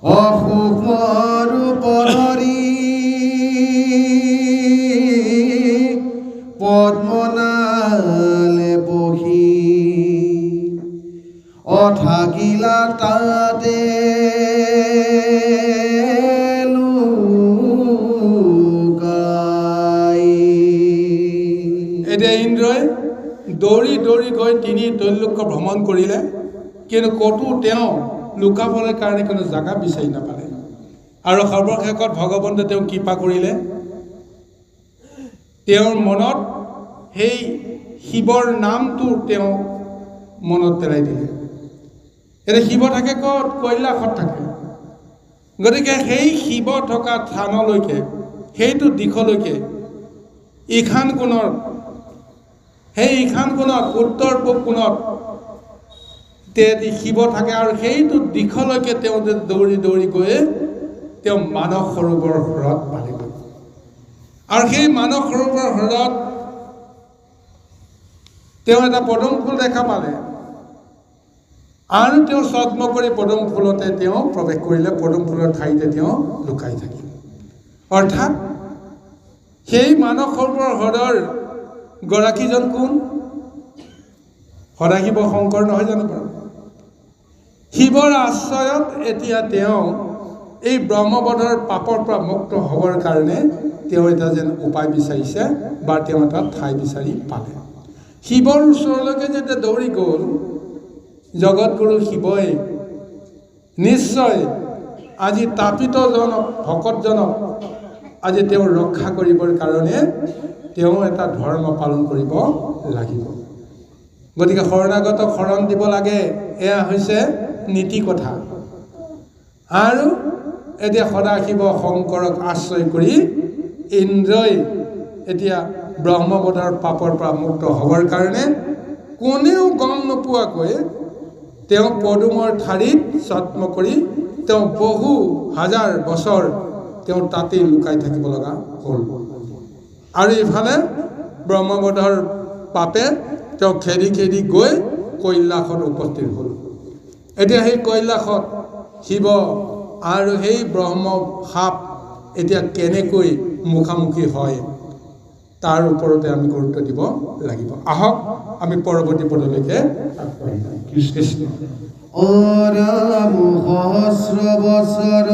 অসুখ ৰূপ ধৰি পদ্মনালে বহি থাকিলা তাতে এতিয়া ইন্দ্ৰই দৌৰি দৌৰি গৈ তিনি ত্ৰৈলোক্য ভ্ৰমণ কৰিলে, কিন্তু ক'তো তেওঁ লুকাবলৈ কাৰণে কোনো জাগা বিচাৰি নাপালে। আৰু সৰ্বশেষত ভগৱন্তই তেওঁ কৃপা কৰিলে, তেওঁৰ মনত সেই শিৱৰ নামটো তেওঁ মনত পেলাই দিলে। এতিয়া শিৱ থাকে ক'ত? কৈলাশত থাকে। গতিকে সেই শিৱ থকা স্থানলৈকে, সেইটো দিশলৈকে ইখান কোণত, সেই ইখান কোণত উত্তৰ পূব কোণত শিৱ থাকে, আৰু সেইটো দিশলৈকে তেওঁ দৌৰি দৌৰি গৈ তেওঁ মানস সৰোবৰ হ্ৰদ পালেগৈ। আৰু সেই মানস সৰোবৰ হ্ৰদত তেওঁ এটা পদুম ফুল দেখা পালে, আৰু তেওঁ যত্ন কৰি পদুম ফুলতে তেওঁ প্ৰৱেশ কৰিলে, পদুম ফুলৰ ঠাইতে তেওঁ লুকাই থাকিল। অৰ্থাৎ সেই মানস সৰোবৰ হ্ৰদৰ গৰাকীজন কোন? সদাশিৱ শংকৰ নহয় জানো বাৰু? শিৱৰ আশ্ৰয়ত এতিয়া তেওঁ এই ব্ৰহ্মবধৰ পাপৰ পৰা মুক্ত হ'বৰ কাৰণে তেওঁ এটা যেন উপায় বিচাৰিছে, বা তেওঁ এটা ঠাই বিচাৰি পালে। শিৱৰ ওচৰলৈকে যেতিয়া দৌৰি গ'ল, জগতগুৰু শিৱই নিশ্চয় আজি তাপিতজনক ভকতজনক আজি তেওঁ ৰক্ষা কৰিবৰ কাৰণে তেওঁ এটা ধৰ্ম পালন কৰিব লাগিব। গতিকে শৰণাগতক শৰণ দিব লাগে, এয়া হৈছে নীতি কথা। আৰু এতিয়া সদাশিৱ শংকৰক আশ্ৰয় কৰি ইন্দ্ৰই এতিয়া ব্ৰহ্মবধৰ পাপৰ পৰা মুক্ত হ'বৰ কাৰণে কোনেও গম নোপোৱাকৈ তেওঁ পদুমৰ ঠাৰিত যত্ন কৰি তেওঁ বহু হাজাৰ বছৰ তেওঁ তাতেই লুকাই থাকিব লগা হ'ল। আৰু ইফালে ব্ৰহ্মবধৰ পাপে তেওঁ খেদি খেদি গৈ কৈলাশত উপস্থিত হ'ল। এতিয়া সেই কৈলাশত শিৱ আৰু সেই ব্ৰহ্ম সাপ এতিয়া কেনেকৈ মুখামুখি হয় তাৰ ওপৰতে আমি গুৰুত্ব দিব লাগিব। আহক আমি পৰৱৰ্তী পদলৈকে কৃষ্ণ। ৰাম সহস্ৰ বছৰ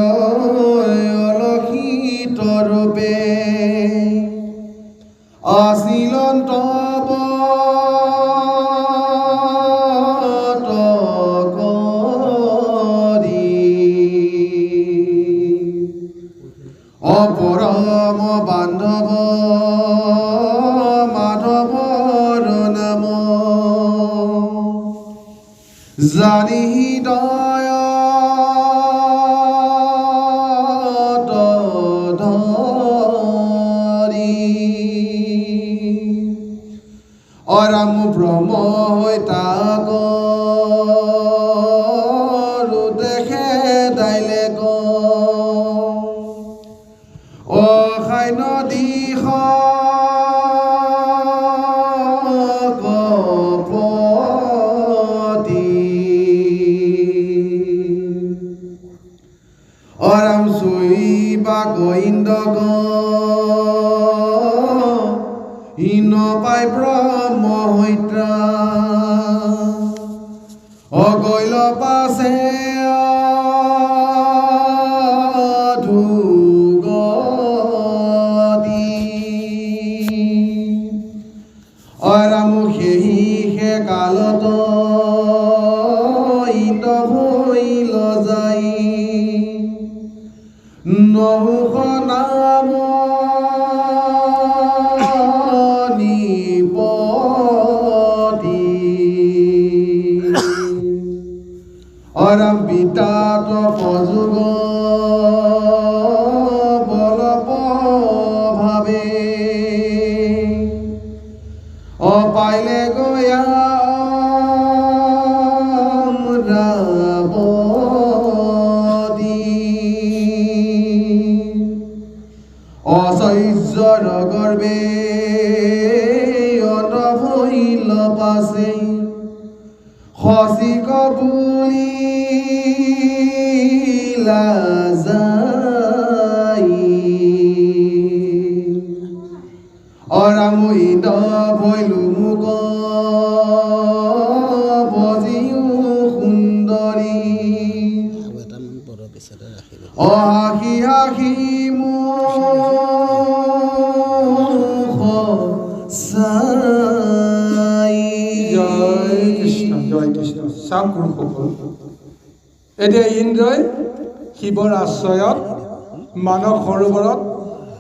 অলক্ষিত ৰূপে আছিলন্ত অপৰম বান্ধৱ মাধৱৰ নাম জানি হৃদয় ধৰি অৰাম ব্ৰহ্ম হৈ তাক দেখে দাইলে অখাই নদী অৰাম চুই বা গোবিন্দ ইন পাই ব্ৰহ্ম হৈত্ৰা অগৈল পাছে অৰাম সেহি সে কালত ইন্দ ভৈল যাই নহুষ নাম নিপতি অৰাম বিতাত পযোগ বলপ ভাবে অপাইলে গয়া অসহ্যর গর্বে অনভইল পাশে খসি কবুলি লাজাই অরামইত ভইলু মুক বজিও সুন্দরী অহাসি হাসি মুখ চাই। জয় কৃষ্ণ জয় কৃষ্ণ। চাওক গুৰুসকল, এতিয়া ইন্দ্ৰই শিৱৰ আশ্ৰয়ত মানস সৰোবৰত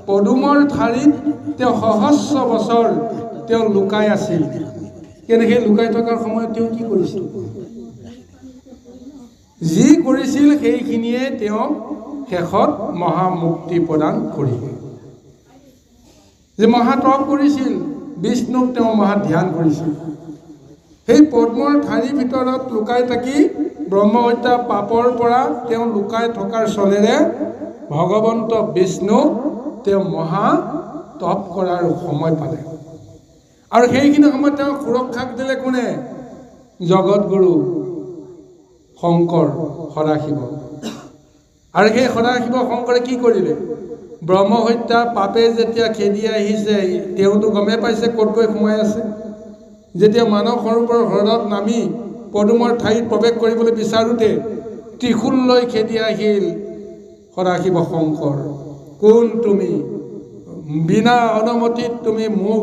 পদুমৰ ঠাৰিত তেওঁ সহস্ৰ বছৰ তেওঁ লুকাই আছিল। কিন্তু সেই লুকাই থকাৰ সময়ত তেওঁ কি কৰিছিল? যি কৰিছিল সেইখিনিয়ে তেওঁক শেষত মহামুক্তি প্ৰদান কৰিব। যে মহাতপ কৰিছিল, বিষ্ণুক তেওঁ মহা ধ্যান কৰিছিল। সেই পদ্মৰ ঠাৰিৰ ভিতৰত লুকাই থাকি ব্ৰহ্মহত্যা পাপৰ পৰা তেওঁ লুকাই থকাৰ চলেৰে ভগৱন্ত বিষ্ণুক তেওঁ মহা তপ কৰাৰ সময় পালে। আৰু সেইখিনি সময়ত তেওঁ সুৰক্ষাক দিলে কোনে? জগতগুৰু শংকৰ সদাশিৱ। আৰু সেই সদাশিৱ শংকৰে কি কৰিলে? ব্ৰহ্মহত্যা পাপে যেতিয়া খেদি আহিছে, তেওঁতো গমেই পাইছে ক'ত গৈ সোমাই আছে। যেতিয়া মানস সৰোবৰৰ হ্ৰদত নামি পদুমৰ ঠাইত প্ৰৱেশ কৰিবলৈ বিচাৰোঁতে ত্ৰিশূল লৈ খেদি আহিল সদাশিৱ শংকৰ। কোন তুমি? বিনা অনুমতিত তুমি মোক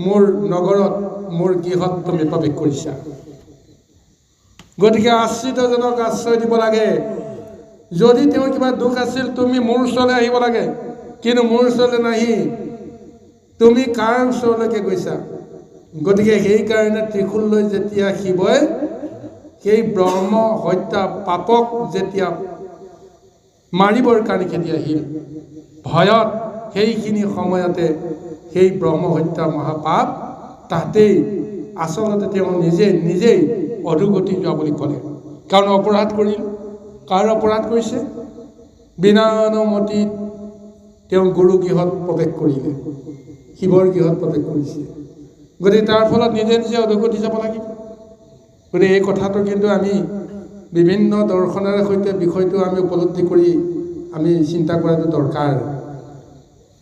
মোৰ নগৰত মোৰ গৃহত তুমি প্ৰৱেশ কৰিছা। গতিকে আশ্ৰিতজনক আশ্ৰয় দিব লাগে। যদি তেওঁৰ কিবা দুখ আছিল তুমি মোৰ ওচৰলৈ আহিব লাগে, কিন্তু মোৰ ওচৰলৈ নাহি তুমি কাৰ ওচৰলৈকে গৈছা? গতিকে সেইকাৰণে ত্ৰিশূল লৈ যেতিয়া শিৱই সেই ব্ৰহ্ম হত্যা পাপক যেতিয়া মাৰিবৰ কাৰণে খেদি আহিল, ভয়ত সেইখিনি সময়তে সেই ব্ৰহ্ম হত্যা মহাপাপ তাতেই আচলতে তেওঁ নিজেই অধোগতি যোৱা বুলি ক'লে। কাৰণ অপৰাধ কৰিল। কাৰ অপৰাধ কৰিছে? বিনা অনুমতিত তেওঁ গুৰু গৃহত প্ৰৱেশ কৰিলে, শিৱৰ গৃহত প্ৰৱেশ কৰিছে। গতিকে তাৰ ফলত নিজে অধোগতি যাব লাগিব। গতিকে এই কথাটো কিন্তু আমি বিভিন্ন দৰ্শনেৰে সৈতে বিষয়টো আমি উপলব্ধি কৰি আমি চিন্তা কৰাটো দৰকাৰ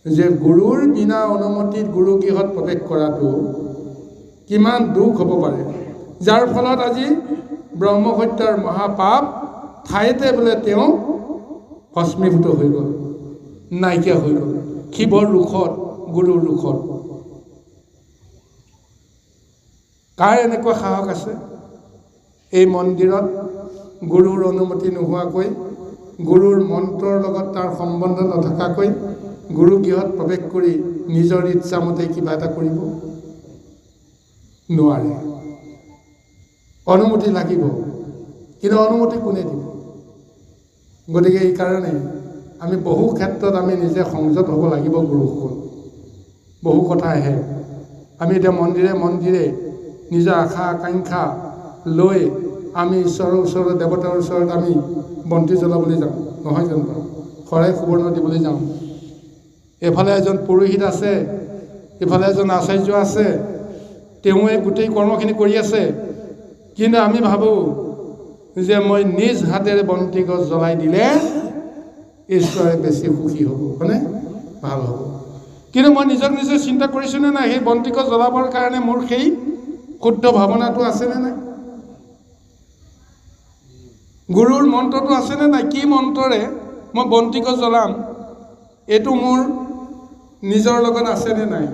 যে গুৰুৰ বিনা অনুমতিত গুৰু গৃহত প্ৰৱেশ কৰাটো কিমান দুখ হ'ব পাৰে, যাৰ ফলত আজি ব্ৰহ্মহত্যাৰ মহাপাপ ঠাইতে বোলে তেওঁ ভস্মীভূত হৈ গ'ল, নাইকিয়া হৈ গ'ল শিৱৰ ৰোষত, গুৰুৰ ৰোষত। কাৰ এনেকুৱা সাহস আছে এই মন্দিৰত গুৰুৰ অনুমতি নোহোৱাকৈ, গুৰুৰ মন্ত্ৰৰ লগত তাৰ সম্বন্ধ নথকাকৈ গুৰু গৃহত প্ৰৱেশ কৰি নিজৰ ইচ্ছামতে কিবা এটা কৰিব? নোৱাৰে। অনুমতি লাগিব, কিন্তু অনুমতি কোনে দিব? গতিকে এইকাৰণে আমি বহু ক্ষেত্ৰত আমি নিজে সংযত হ'ব লাগিব। গুৰুসকল বহু কথা আহে। আমি এতিয়া মন্দিৰে নিজৰ আশা আকাংক্ষা লৈ আমি ঈশ্বৰৰ ওচৰত, দেৱতাৰ ওচৰত আমি বন্তি জ্বলাবলৈ যাওঁ, নহয় জানো বাৰু? শৰাই সুবৰ্ণ দিবলৈ যাওঁ। এফালে এজন পুৰোহিত আছে, এফালে এজন আচাৰ্য আছে, তেওঁৱে গোটেই কৰ্মখিনি কৰি আছে। কিন্তু আমি ভাবোঁ যে মই নিজ হাতেৰে বন্তি গছ জ্বলাই দিলে ঈশ্বৰে বেছি সুখী হ'ব, হয়নে? ভাল হ'ব। কিন্তু মই নিজে চিন্তা কৰিছোঁনে নাই সেই বন্তি গছ জ্বলাবৰ কাৰণে মোৰ সেই শুদ্ধ ভাৱনাটো আছেনে নাই? গুৰুৰ মন্ত্ৰটো আছেনে নাই? কি মন্ত্ৰৰে মই বন্তি গছ জ্বলাম, এইটো মোৰ নিজৰ লগত আছেনে নাই?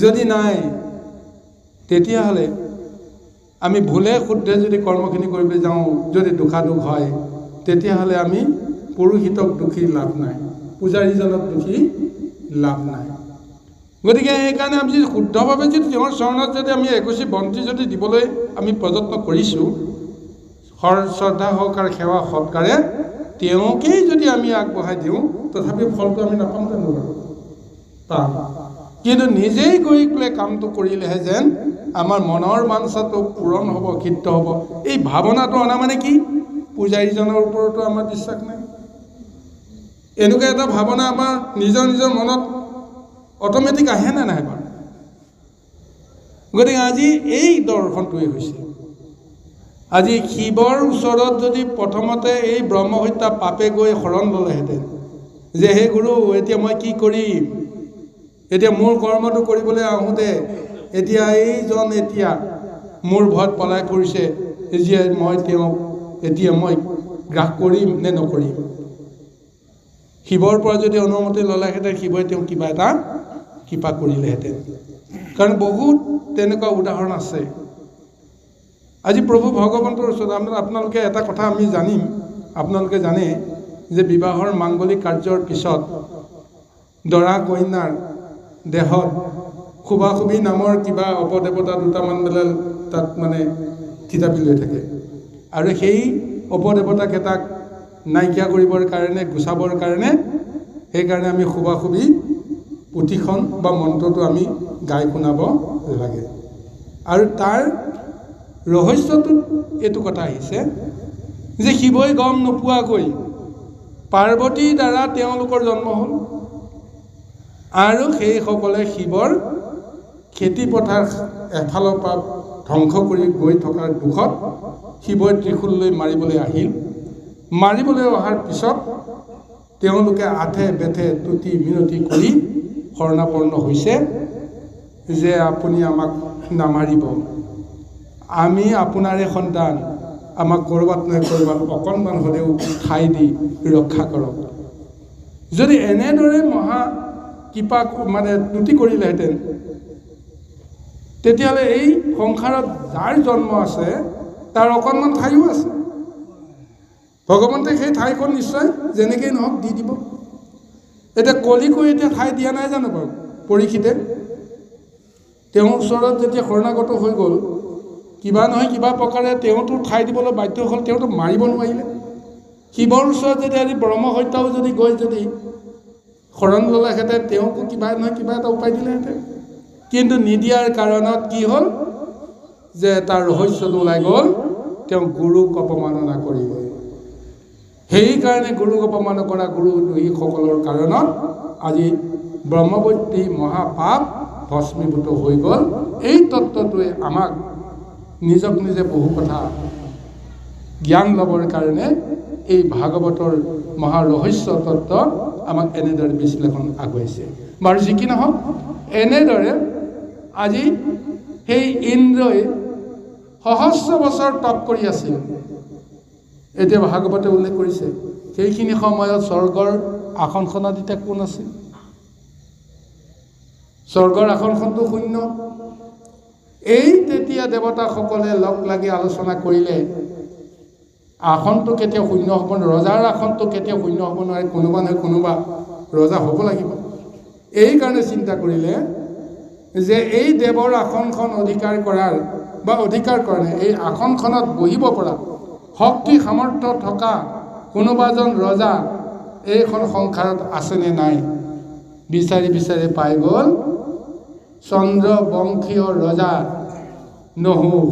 যদি নাই, তেতিয়াহ'লে আমি ভুলে শুদ্ধে যদি কৰ্মখিনি কৰিবলৈ যাওঁ, যদি দোষাদোষ হয়, তেতিয়াহ'লে আমি পুৰোহিতক দোষী লাভ নাই, পূজাৰীজনক দোষী লাভ নাই। গতিকে সেইকাৰণে আমি যদি শুদ্ধভাৱে যদি তেওঁৰ চৰণত যদি আমি এগছি বন্তি যদি দিবলৈ আমি প্ৰযত্ন কৰিছোঁ, শ্ৰদ্ধা সহকাৰ সেৱা সৎকাৰে তেওঁকেই যদি আমি আগবঢ়াই দিওঁ তথাপিও ফলটো আমি নাপাম জানো বাৰু? পাম। কিন্তু নিজেই গৈ পেলাই কামটো কৰিলেহে যেন আমাৰ মনৰ বাঞ্ছাটো পূৰণ হ'ব, সিদ্ধ হ'ব। এই ভাৱনাটো অনা মানে কি? পূজাৰীজনৰ ওপৰতো আমাৰ বিশ্বাস নাই। এনেকুৱা এটা ভাৱনা আমাৰ নিজৰ নিজৰ মনত অট'মেটিক আহে নে নাই বাৰু? গতিকে আজি এই দৰ্শনটোৱেই হৈছে। আজি শিৱৰ ওচৰত যদি প্ৰথমতে এই ব্ৰহ্মহত্যা পাপে গৈ শৰণ ল'লেহেঁতেন যে হে গুৰু, এতিয়া মই কি কৰিম? এতিয়া মোৰ কৰ্মটো কৰিবলৈ আহোঁতে এতিয়া এইজন এতিয়া মোৰ ভয়ত পলাই কৰিছে যে মই তেওঁক এতিয়া মই গ্ৰাস কৰিম নে নকৰিম? শিৱৰ পৰা যদি অনুমতি ল'লেহেঁতেন শিৱই তেওঁক কিবা এটা কৃপা কৰিলেহেঁতেন। কাৰণ বহুত তেনেকুৱা উদাহৰণ আছে। আজি প্ৰভু ভগৱন্তৰ ওচৰত আপোনালোকে এটা কথা আমি জানিম, আপোনালোকে জানে যে বিবাহৰ মাংগলিক কাৰ্যৰ পিছত দৰা কন্যাৰ দেহত শুভাশুভি নামৰ কিবা অপদেৱতা দুটামান বেলে তাত মানে থিতাপি লৈ থাকে। আৰু সেই অপদেৱতাকেইটাক নাইকিয়া কৰিবৰ কাৰণে, গুচাবৰ কাৰণে, সেইকাৰণে আমি শুভাশুভি পুথিখন বা মন্ত্ৰটো আমি গাই শুনাব লাগে। আৰু তাৰ ৰহস্যটোত এইটো কথা আহিছে যে শিৱই গম নোপোৱাকৈ পাৰ্বতীৰ দ্বাৰা তেওঁলোকৰ জন্ম হ'ল। আৰু সেইসকলে শিৱৰ খেতি পথাৰ এফালৰ পৰা ধ্বংস কৰি গৈ থকাৰ দুখত শিৱই ত্ৰিশূল লৈ মাৰিবলৈ আহিল। মাৰিবলৈ অহাৰ পিছত তেওঁলোকে আঠে বেঠে তুতি মিনতি কৰি শৰণাপন্ন হৈছে যে আপুনি আমাক নামাৰিব, আমি আপোনাৰে সন্তান, আমাক ক'ৰবাত নহয় ক'ৰবাত অকণমান হ'লেও ঠাই দি ৰক্ষা কৰক। যদি এনেদৰে মহা কৃপা মানে তুতি কৰিলেহেঁতেন তেতিয়াহ'লে এই সংসাৰত যাৰ জন্ম আছে তাৰ অকণমান ঠাইও আছে। ভগৱন্তে সেই ঠাইখন নিশ্চয় যেনেকেই নহওক দি দিব। এতিয়া কলিকৈ এতিয়া ঠাই দিয়া নাই জানো বাৰু? পৰীক্ষিতে তেওঁৰ ওচৰত যেতিয়া শৰণাগত হৈ গ'ল, কিবা নহয় কিবা প্ৰকাৰে তেওঁতো ঠাই দিবলৈ বাধ্য হ'ল, তেওঁতো মাৰিব নোৱাৰিলে। শিৱৰ ওচৰত যদি আজি ব্ৰহ্মহত্যাও যদি গৈ যদি শৰণ ল'লেহেঁতেন তেওঁকো কিবা নহয় কিবা এটা উপায় দিলেহেঁতেন। কিন্তু নিদিয়াৰ কাৰণত কি হ'ল যে তাৰ ৰহস্যটো ওলাই গ'ল, তেওঁ গুৰুক অপমাননা কৰিলে। সেইকাৰণে গুৰুক অপমান কৰা গুৰুদ্ৰোহীসকলৰ কাৰণত আজি ব্ৰহ্মবৰ্তী মহাপাপ ভস্মীভূত হৈ গ'ল। এই তত্ত্বটোৱে আমাক নিজক নিজে বহু কথা জ্ঞান ল'বৰ কাৰণে এই ভাগৱতৰ মহা ৰহস্য তত্ত্ব আমাক এনেদৰে বিশ্লেষণ আগুৱাইছে। বাৰু যি কি নহওক, এনেদৰে আজি সেই ইন্দ্ৰই সহস্ৰ বছৰ তপ কৰি আছিল। এতিয়া ভাগৱতে উল্লেখ কৰিছে সেইখিনি সময়ত স্বৰ্গৰ আসনখনত এতিয়া কোন আছিল? স্বৰ্গৰ আসনখনটো শূন্য। এই তেতিয়া দেৱতাসকলে লগ লাগি আলোচনা কৰিলে আসনটো কেতিয়াও শূন্য হ'ব নোৱাৰে, ৰজাৰ আসনটো কেতিয়াও শূন্য হ'ব নোৱাৰে, কোনোবা নহয় কোনোবা ৰজা হ'ব লাগিব। এই কাৰণে চিন্তা কৰিলে যে এই দেৱৰ আসনখন অধিকাৰ কৰাৰ বা অধিকাৰ কাৰণে এই আসনখনত বহিব পৰা শক্তি সামৰ্থ্য থকা কোনোবা এজন ৰজা এইখন সংসাৰত আছেনে নাই বিচাৰি বিচাৰি পাই গ'ল চন্দ্ৰবংশীয় ৰজা নহুষ।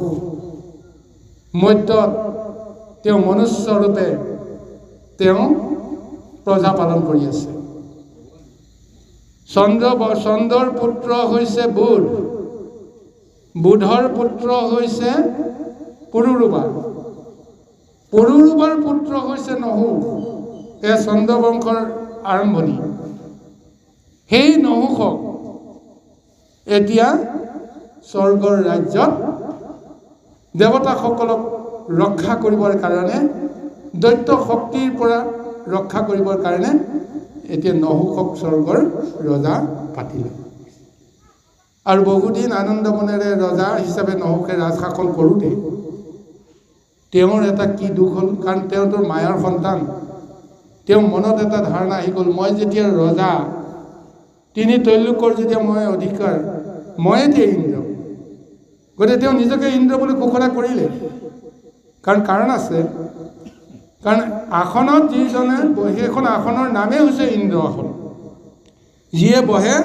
মধ্যত তেওঁ মনুষ্যৰূপে তেওঁ প্ৰজা পালন কৰি আছে। চন্দ্ৰৰ পুত্ৰ হৈছে বুধ, বুধৰ পুত্ৰ হৈছে পুৰুৰূপা, পুৰুৰূপাৰ পুত্ৰ হৈছে নহুষ। এয়া চন্দ্ৰবংশৰ আৰম্ভণি। সেই নহুষক এতিয়া স্বৰ্গৰ ৰাজ্যত দেৱতাসকলক ৰক্ষা কৰিবৰ কাৰণে, দৈত্য শক্তিৰ পৰা ৰক্ষা কৰিবৰ কাৰণে এতিয়া নহুষক স্বৰ্গৰ ৰজা পাতিলে। আৰু বহুদিন আনন্দ মনেৰে ৰজা হিচাপে নহুষে ৰাজশাসন কৰোঁতে তেওঁৰ এটা কি দুখ হ'ল, কাৰণ তেওঁতো মায়াৰ সন্তান। তেওঁৰ মনত এটা ধাৰণা আহি গ'ল, মই যেতিয়া ৰজা, তিনি তৈলোকৰ যেতিয়া মই অধিকাৰ, মই এতিয়া ইন্দ্ৰ। গতিকে তেওঁ নিজকে ইন্দ্ৰ বুলি ঘোষণা কৰিলে। কাৰণ আছে, কাৰণ আসনত যিজনে সেইখন আসনৰ নামেই হৈছে ইন্দ্ৰ আসন। যিয়ে বহে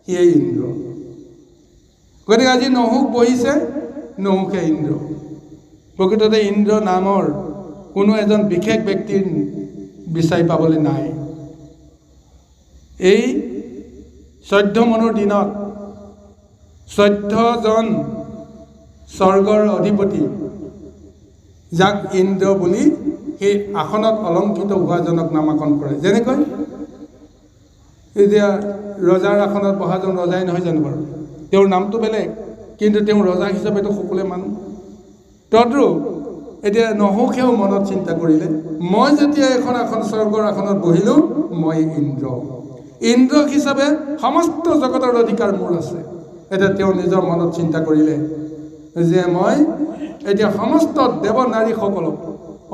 সিয়ে ইন্দ্ৰ। গতিকে আজি নহুক বহিছে, নহুকে ইন্দ্ৰ। প্ৰকৃততে ইন্দ্ৰ নামৰ কোনো এজন বিশেষ ব্যক্তিৰ বিচাৰি পাবলৈ নাই। এই 14 মনুৰ দিনত 14জন স্বৰ্গৰ অধিপতি, যাক ইন্দ্ৰ বুলি সেই আসনত অলংকৃত হোৱাজনক নামাকৰণ কৰে। যেনেকৈ এতিয়া ৰজাৰ আসনত বহাজন ৰজাই নহয় জানো বাৰু? তেওঁৰ নামটো বেলেগ, কিন্তু তেওঁ ৰজা হিচাপেতো সকলোৱে মানুহ। তদ্ৰূপ এতিয়া নহুকেও মনত চিন্তা কৰিলে, মই যেতিয়া এখন আসন স্বৰ্গৰ আসনত বহিলোঁ, মই ইন্দ্ৰ। ইন্দ্ৰ হিচাপে সমস্ত জগতৰ অধিকাৰ মোৰ আছে। এতিয়া তেওঁ নিজৰ মনত চিন্তা কৰিলে যে মই এতিয়া সমস্ত দেৱ নাৰীসকলক,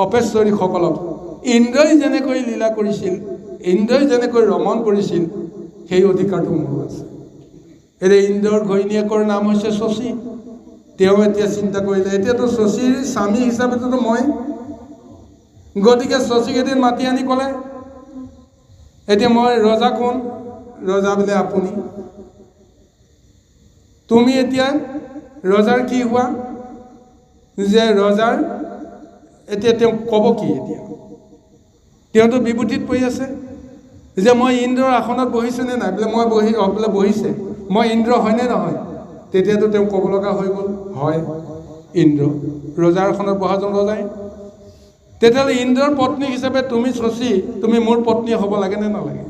অপেশ্বৰীসকলক ইন্দ্ৰই যেনেকৈ লীলা কৰিছিল, ইন্দ্ৰই যেনেকৈ ৰমণ কৰিছিল, সেই অধিকাৰটো মোৰ আছে। এতিয়া ইন্দ্ৰৰ ঘৈণীয়েকৰ নাম হৈছে শচী। তেওঁ এতিয়া চিন্তা কৰিলে, এতিয়াতো শচীৰ স্বামী হিচাপেতো মই, গতিকে শচীক এদিন মাতি আনি ক'লে, এতিয়া মই ৰজা কোন? ৰজা বোলে আপুনি। তুমি এতিয়া ৰজাৰ কি হোৱা? যে ৰজাৰ এতিয়া তেওঁ ক'ব কি? এতিয়া তেওঁতো বিভূতিত পৰি আছে যে মই ইন্দ্ৰৰ আসনত বহিছেনে নাই? বোলে মই বোলে বহিছে, মই ইন্দ্ৰ হয়নে নহয়? তেতিয়াতো তেওঁ ক'ব লগা হৈ গ'ল, হয় ইন্দ্ৰ। ৰজাৰ আসনত বহাজন ৰজাই। তেতিয়াহ'লে ইন্দ্ৰৰ পত্নী হিচাপে তুমি শচী, তুমি মোৰ পত্নী হ'ব লাগে নে নালাগে?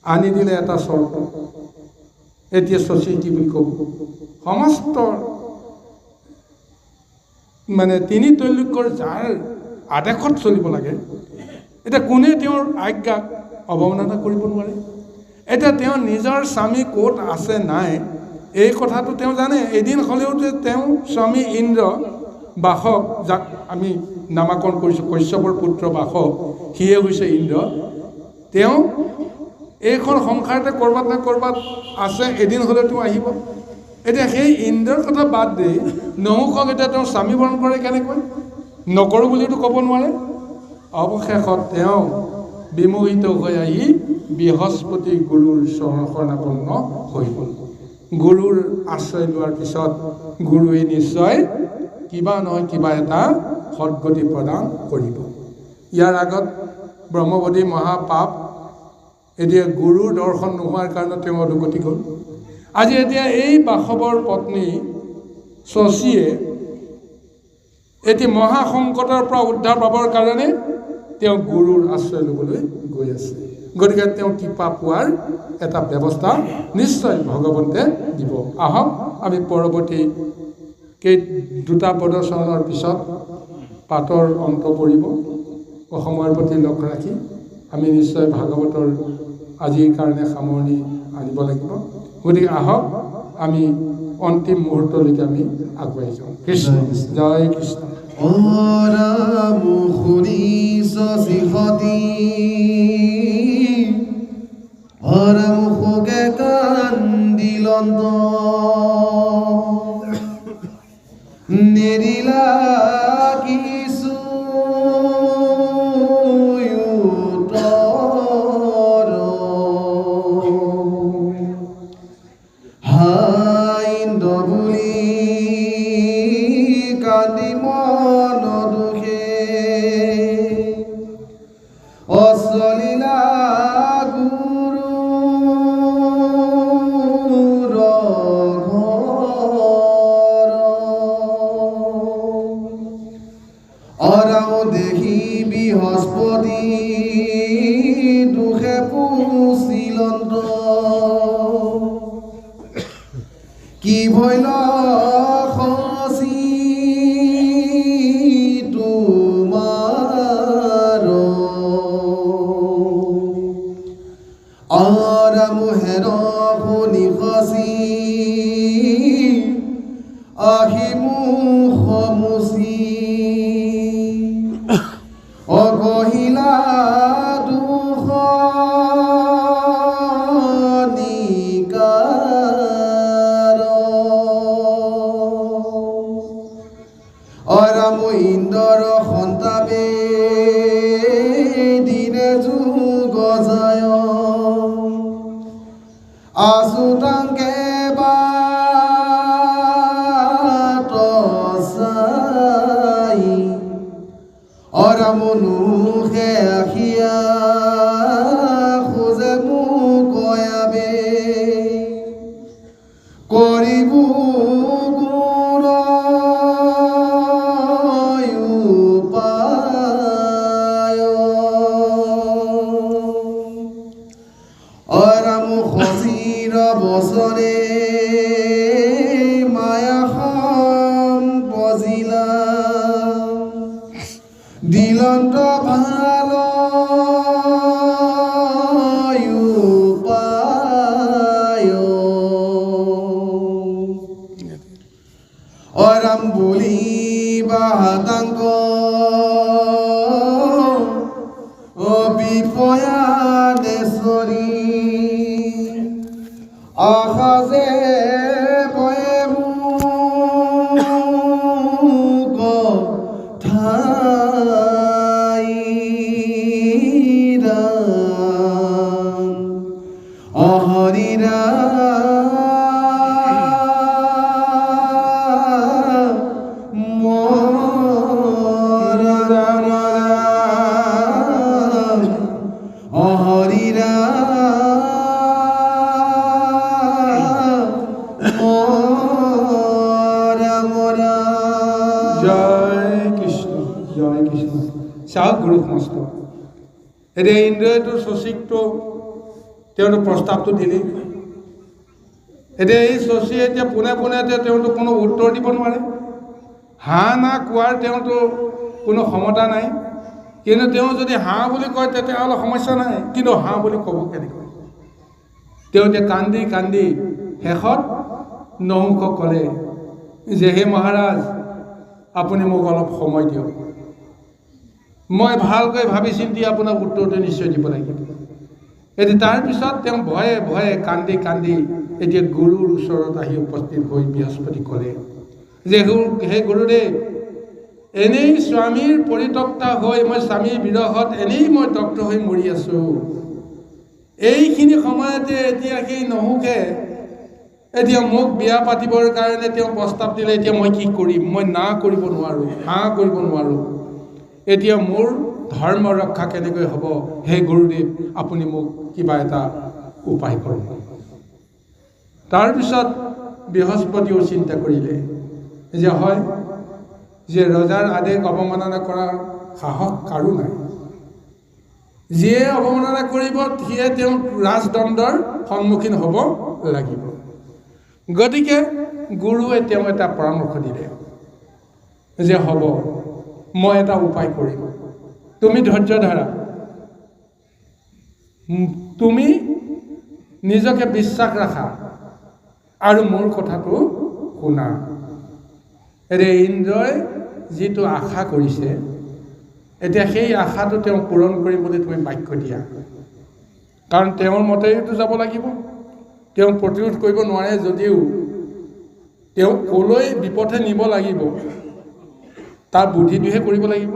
আনি দিলে এটা চৰ্ত। এতিয়া শচী কি বুলি ক'ব? সমস্ত মানে তিনি তৈলুকৰ যাৰ আদেশত চলিব লাগে, এতিয়া কোনে তেওঁৰ আজ্ঞাক অৱমাননা কৰিব নোৱাৰে। এতিয়া তেওঁ নিজৰ স্বামী ক'ত আছে নাই এই কথাটো তেওঁ জানে। এদিন হ'লেও যে তেওঁ স্বামী ইন্দ্ৰ, বাসক, যাক আমি নামাকৰণ কৰিছোঁ কশ্যপৰ পুত্ৰ বাসক, সিয়ে হৈছে ইন্দ্ৰ। তেওঁ এইখন সংসাৰতে ক'ৰবাত না ক'ৰবাত আছে, এদিন হ'লেও তেওঁ আহিব। এতিয়া সেই ইন্দ্ৰৰ কথা বাদ দি নহুকক এতিয়া তেওঁ স্বামী বৰণ কৰে কেনেকৈ? নকৰোঁ বুলিতো ক'ব নোৱাৰে। অৱশেষত তেওঁ বিমোহিত হৈ আহি বৃহস্পতি গুৰুৰ শৰণাপন্ন হৈ গ'ল। গুৰুৰ আশ্ৰয় লোৱাৰ পিছত গুৰুৱে নিশ্চয় কিবা নহয় কিবা এটা সদ্গতি প্ৰদান কৰিব। ইয়াৰ আগত ব্ৰহ্মবধি মহাপাপ, এতিয়া গুৰুৰ দৰ্শন নোহোৱাৰ কাৰণে তেওঁ অধোগতি গ'ল। আজি এতিয়া এই বাসৱৰ পত্নী শচীয়ে এতিয়া মহাসংকটৰ পৰা উদ্ধাৰ পাবৰ কাৰণে তেওঁ গুৰুৰ আশ্ৰয় ল'বলৈ গৈ আছে। গতিকে তেওঁ কৃপা পোৱাৰ এটা ব্যৱস্থা নিশ্চয় ভগৱন্তে দিব। আহক আমি পৰৱৰ্তী দুটা প্ৰদৰ্শনৰ পিছত পাঠৰ অন্ত পৰিব। সময়ৰ প্ৰতি লক্ষ্য ৰাখি আমি নিশ্চয় ভাগৱতৰ আজিৰ কাৰণে সামৰণি আনিব লাগিব। গতিকে আহক আমি অন্তিম মুহূৰ্তলৈকে আমি আগুৱাই যাওঁ। কৃষ্ণ জয় কৃষ্ণ। মুখে কান্দিলন্ত নেৰিলা কিছু উত্তৰ হাইন্দ বুলি কান্দি মন দুখে অচলিলা বৃহস্পতি দুখে পুচিলন্ত কি ভৈল খচি তোমাৰ মুহেৰ শুনি খচি আহি মুখ মুচি অগহিলা দুখ নিকাৰ সুতাংকে বাট চাই অৰা মনুহে আখিয়া খোজে মোক কয়াবে কৰিব গুণ উপায় অৰাম খচিৰ বছৰে মায়াখন বজিলা দিলন্ত ভাল উপায় অৰাম বুলি বাহাতাংক বিপয়া দেশৰী আশা যে বয়ে মোক ঠাইৰা অহৰিৰা অহৰিৰা জয় কৃষ্ণ জয় কৃষ্ণ চাওক গুৰু সমস্ত এতিয়া ইন্দ্ৰইটো শশীকটো তেওঁতো প্ৰস্তাৱটো দিলেই এতিয়া এই শশী এতিয়া পোনে পোনে তেওঁতো কোনো উত্তৰ দিব নোৱাৰে হাঁ না কোৱাৰ তেওঁতো কোনো ক্ষমতা নাই কিন্তু তেওঁ যদি হাঁ বুলি কয় তেতিয়াহ'লে সমস্যা নাই কিন্তু হাঁ বুলি ক'ব কেনেকৈ তেওঁ এতিয়া কান্দি কান্দি শেষত নহুকক ক'লে যে হে মহাৰাজ আপুনি মোক অলপ সময় দিয়ক মই ভালকৈ ভাবি চিন্তি আপোনাক উত্তৰটো নিশ্চয় দিব লাগিব এতিয়া তাৰপিছত তেওঁ ভয়ে ভয়ে কান্দি কান্দি এতিয়া গুৰুৰ ওচৰত আহি উপস্থিত হৈ বৃহস্পতি ক'লে যে হে গুৰুদেৱ এনেই স্বামীৰ পৰিত্যক্তা হৈ মই স্বামীৰ বিৰহত এনেই মই দগ্ধ হৈ মৰি আছোঁ এইখিনি সময়তে এতিয়া সেই নহুকে এতিয়া মোক বিয়া পাতিবৰ কাৰণে তেওঁ প্ৰস্তাৱ দিলে এতিয়া মই কি কৰিম মই না কৰিব নোৱাৰোঁ হাঁ কৰিব নোৱাৰোঁ এতিয়া মোৰ ধৰ্ম ৰক্ষা কেনেকৈ হ'ব হে গুৰুদেৱ আপুনি মোক কিবা এটা উপায় কৰক তাৰপিছত বৃহস্পতিও চিন্তা কৰিলে যে হয় যে ৰজাৰ আদেশ অৱমাননা কৰাৰ সাহস কাৰো নাই যিয়ে অৱমাননা কৰিব সিয়ে তেওঁ ৰাজদণ্ডৰ সন্মুখীন হ'ব লাগিব গতিকে গুৰুৱে তেওঁ এটা পৰামৰ্শ দিলে যে হ'ব মই এটা উপায় কৰিম তুমি ধৈৰ্য ধৰা তুমি নিজকে বিশ্বাস ৰাখা আৰু মোৰ কথাটো শুনা এতিয়া ইন্দ্ৰই যিটো আশা কৰিছে এতিয়া সেই আশাটো তেওঁ পূৰণ কৰিম বুলি তুমি বাক্য দিয়া কাৰণ তেওঁৰ মতেইতো যাব লাগিব তেওঁ প্ৰতিৰোধ কৰিব নোৱাৰে যদিও তেওঁ ক'লৈ বিপথে নিব লাগিব তাৰ বুদ্ধিটোহে কৰিব লাগিব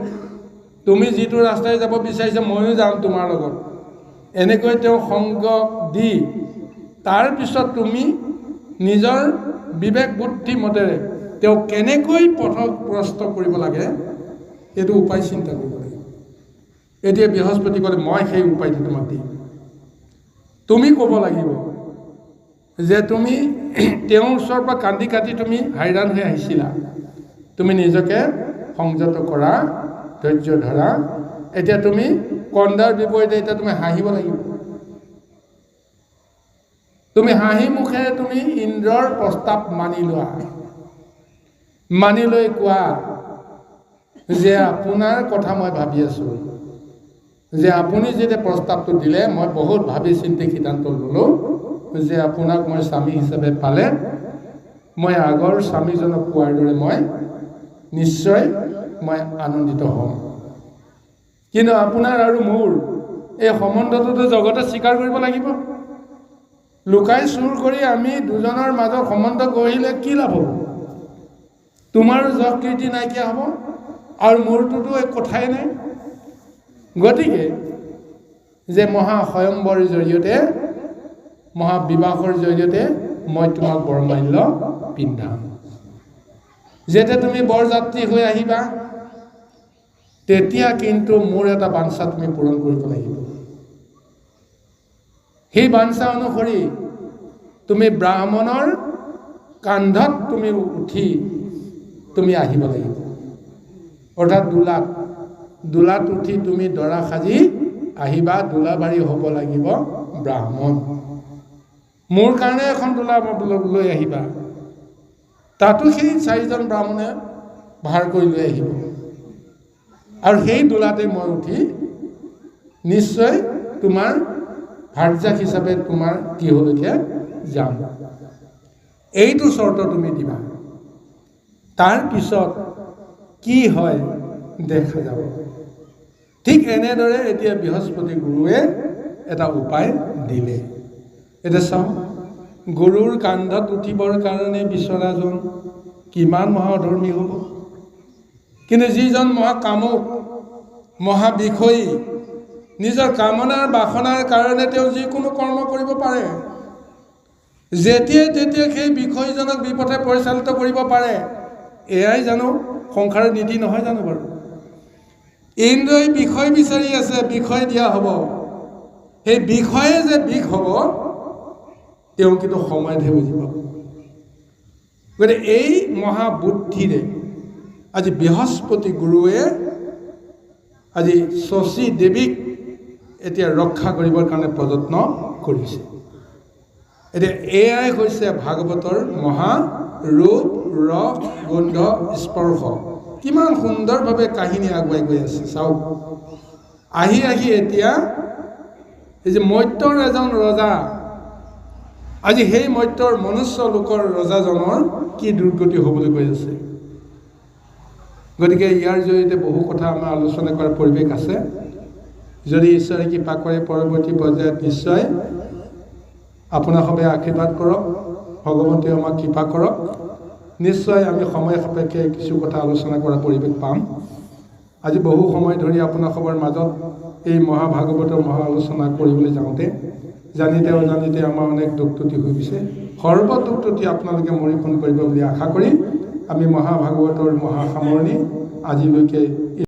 তুমি যিটো ৰাস্তাৰে যাব বিচাৰিছা ময়ো যাম তোমাৰ লগত এনেকৈ তেওঁ সংগ দি তাৰপিছত তুমি নিজৰ বিবেক বুদ্ধি মতেৰে তেওঁ কেনেকৈ পথভ্ৰষ্ট কৰিব লাগে সেইটো উপায় চিন্তা কৰিব লাগিব এতিয়া বৃহস্পতি ক'লে মই সেই উপায়টো তোমাক দিম তুমি ক'ব লাগিব যে তুমি তেওঁৰ ওচৰৰ পৰা কান্দি কাটি তুমি হাইৰাণ হৈ আহিছিলা তুমি নিজকে সংযত কৰা ধৈৰ্য ধৰা এতিয়া তুমি কন্দাৰ বিপৰীতে এতিয়া তুমি হাঁহিব লাগিব তুমি হাঁহি মুখেৰে তুমি ইন্দ্ৰৰ প্ৰস্তাৱ মানি লোৱা মানি লৈ কোৱা যে আপোনাৰ কথা মই ভাবি আছোঁ যে আপুনি যেতিয়া প্ৰস্তাৱটো দিলে মই বহুত ভাবি চিন্তি সিদ্ধান্ত ল'লোঁ যে আপোনাক মই স্বামী হিচাপে পালে মই আগৰ স্বামীজনক কোৱাৰ দৰে মই নিশ্চয় মই আনন্দিত হ'ম কিন্তু আপোনাৰ আৰু মোৰ এই সম্বন্ধটোতো জগতে স্বীকাৰ কৰিব লাগিব লুকাই চুৰ কৰি আমি দুজনৰ মাজত সম্বন্ধ গঢ়িলে কি লাভ হ'ব তোমাৰো যশ কীৰ্তি নাইকিয়া হ'ব আৰু মোৰটোতো এক কথাই নাই গতিকে যে মহা স্বয়ম্বৰৰ জৰিয়তে মহাবিবাহৰ জৰিয়তে মই তোমাক বৰমাল্য পিন্ধাম। যেতিয়া তুমি বৰযাত্ৰী হৈ আহিবা তেতিয়া কিন্তু মোৰ এটা বাঞ্ছা তুমি পূৰণ কৰিব লাগিব। সেই বাঞ্ছা অনুসৰি তুমি ব্ৰাহ্মণৰ কান্ধত তুমি উঠি তুমি আহিব লাগিব, অৰ্থাৎ দোলাত উঠি তুমি দৰা সাজি আহিবা। দোলাবাৰী হ'ব লাগিব ব্ৰাহ্মণ। মোৰ কাৰণে এখন দোলা লৈ আহিবা, তাতো সেই 4জন ব্ৰাহ্মণে ভাৰ কৰি লৈ আহিব, আৰু সেই দোলাতে মই উঠি নিশ্চয় তোমাৰ ভাৰ্যাক হিচাপে তোমাৰ গৃহলৈকে যাম। এইটো চৰ্ত তুমি দিবা। তাৰ পিছত কি হয় দেখা যাব। ঠিক এনেদৰে এতিয়া বৃহস্পতি গুৰুৱে এটা উপায় দিলে। এতিয়া চাওঁ, গুৰুৰ কান্ধত উঠিবৰ কাৰণে বিচৰাজন কিমান মহাধৰ্মী হ'ব, কিন্তু যিজন মহাকামুক মহাবিষয়ী, নিজৰ কামনাৰ বাসনাৰ কাৰণে তেওঁ যিকোনো কৰ্ম কৰিব পাৰে, যেতিয়াই তেতিয়াই সেই বিষয়জনক বিপথে পৰিচালিত কৰিব পাৰে। এয়াই জানো সংসাৰৰ নীতি নহয় জানো বাৰু? ইন্দ্ৰই বিষয় বিচাৰি আছে, বিষয় দিয়া হ'ব। সেই বিষয়ে যে বিষ হ'ব তেওঁ কিন্তু সময়তহে বুজি পাব। গতিকে এই মহাবুদ্ধিৰে আজি বৃহস্পতি গুৰুৱে আজি শচী দেৱীক এতিয়া ৰক্ষা কৰিবৰ কাৰণে প্ৰযত্ন কৰিছে। এতিয়া এয়াই হৈছে ভাগৱতৰ মহা ৰূপ, ৰস, গন্ধ, স্পৰ্শ। কিমান সুন্দৰভাৱে কাহিনী আগুৱাই গৈ আছে চাওক। আহি এতিয়া এই যে মৰ্ত্যৰ এজন ৰজা, আজি সেই মৰ্ত্যৰ মনুষ্য লোকৰ ৰজাজনৰ কি দুৰ্গতি হ'বলৈ গৈ আছে। গতিকে ইয়াৰ জৰিয়তে বহু কথা আমাৰ আলোচনা কৰাৰ পৰিৱেশ আছে। যদি ঈশ্বৰে কৃপা কৰে পৰৱৰ্তী পৰ্যায়ত নিশ্চয় আপোনাসৱে আশীৰ্বাদ কৰক, ভগৱন্তই আমাক কৃপা কৰক। নিশ্চয় আমি সময় সাপেক্ষে কিছু কথা আলোচনা কৰাৰ পৰিৱেশ পাম। আজি বহু সময় ধৰি আপোনাসৱৰ মাজত এই মহাভাগৱতৰ মহা আলোচনা কৰিবলৈ যাওঁতে জানিতে অজানিতে আমাৰ অনেক দুখ ত্ৰুটি হৈ গৈছে। সৰ্ব দুখ ত্ৰুটি আপোনালোকে মৰিখন কৰিব বুলি আশা কৰি আমি মহাভাগৱতৰ মহা সামৰণি আজিলৈকে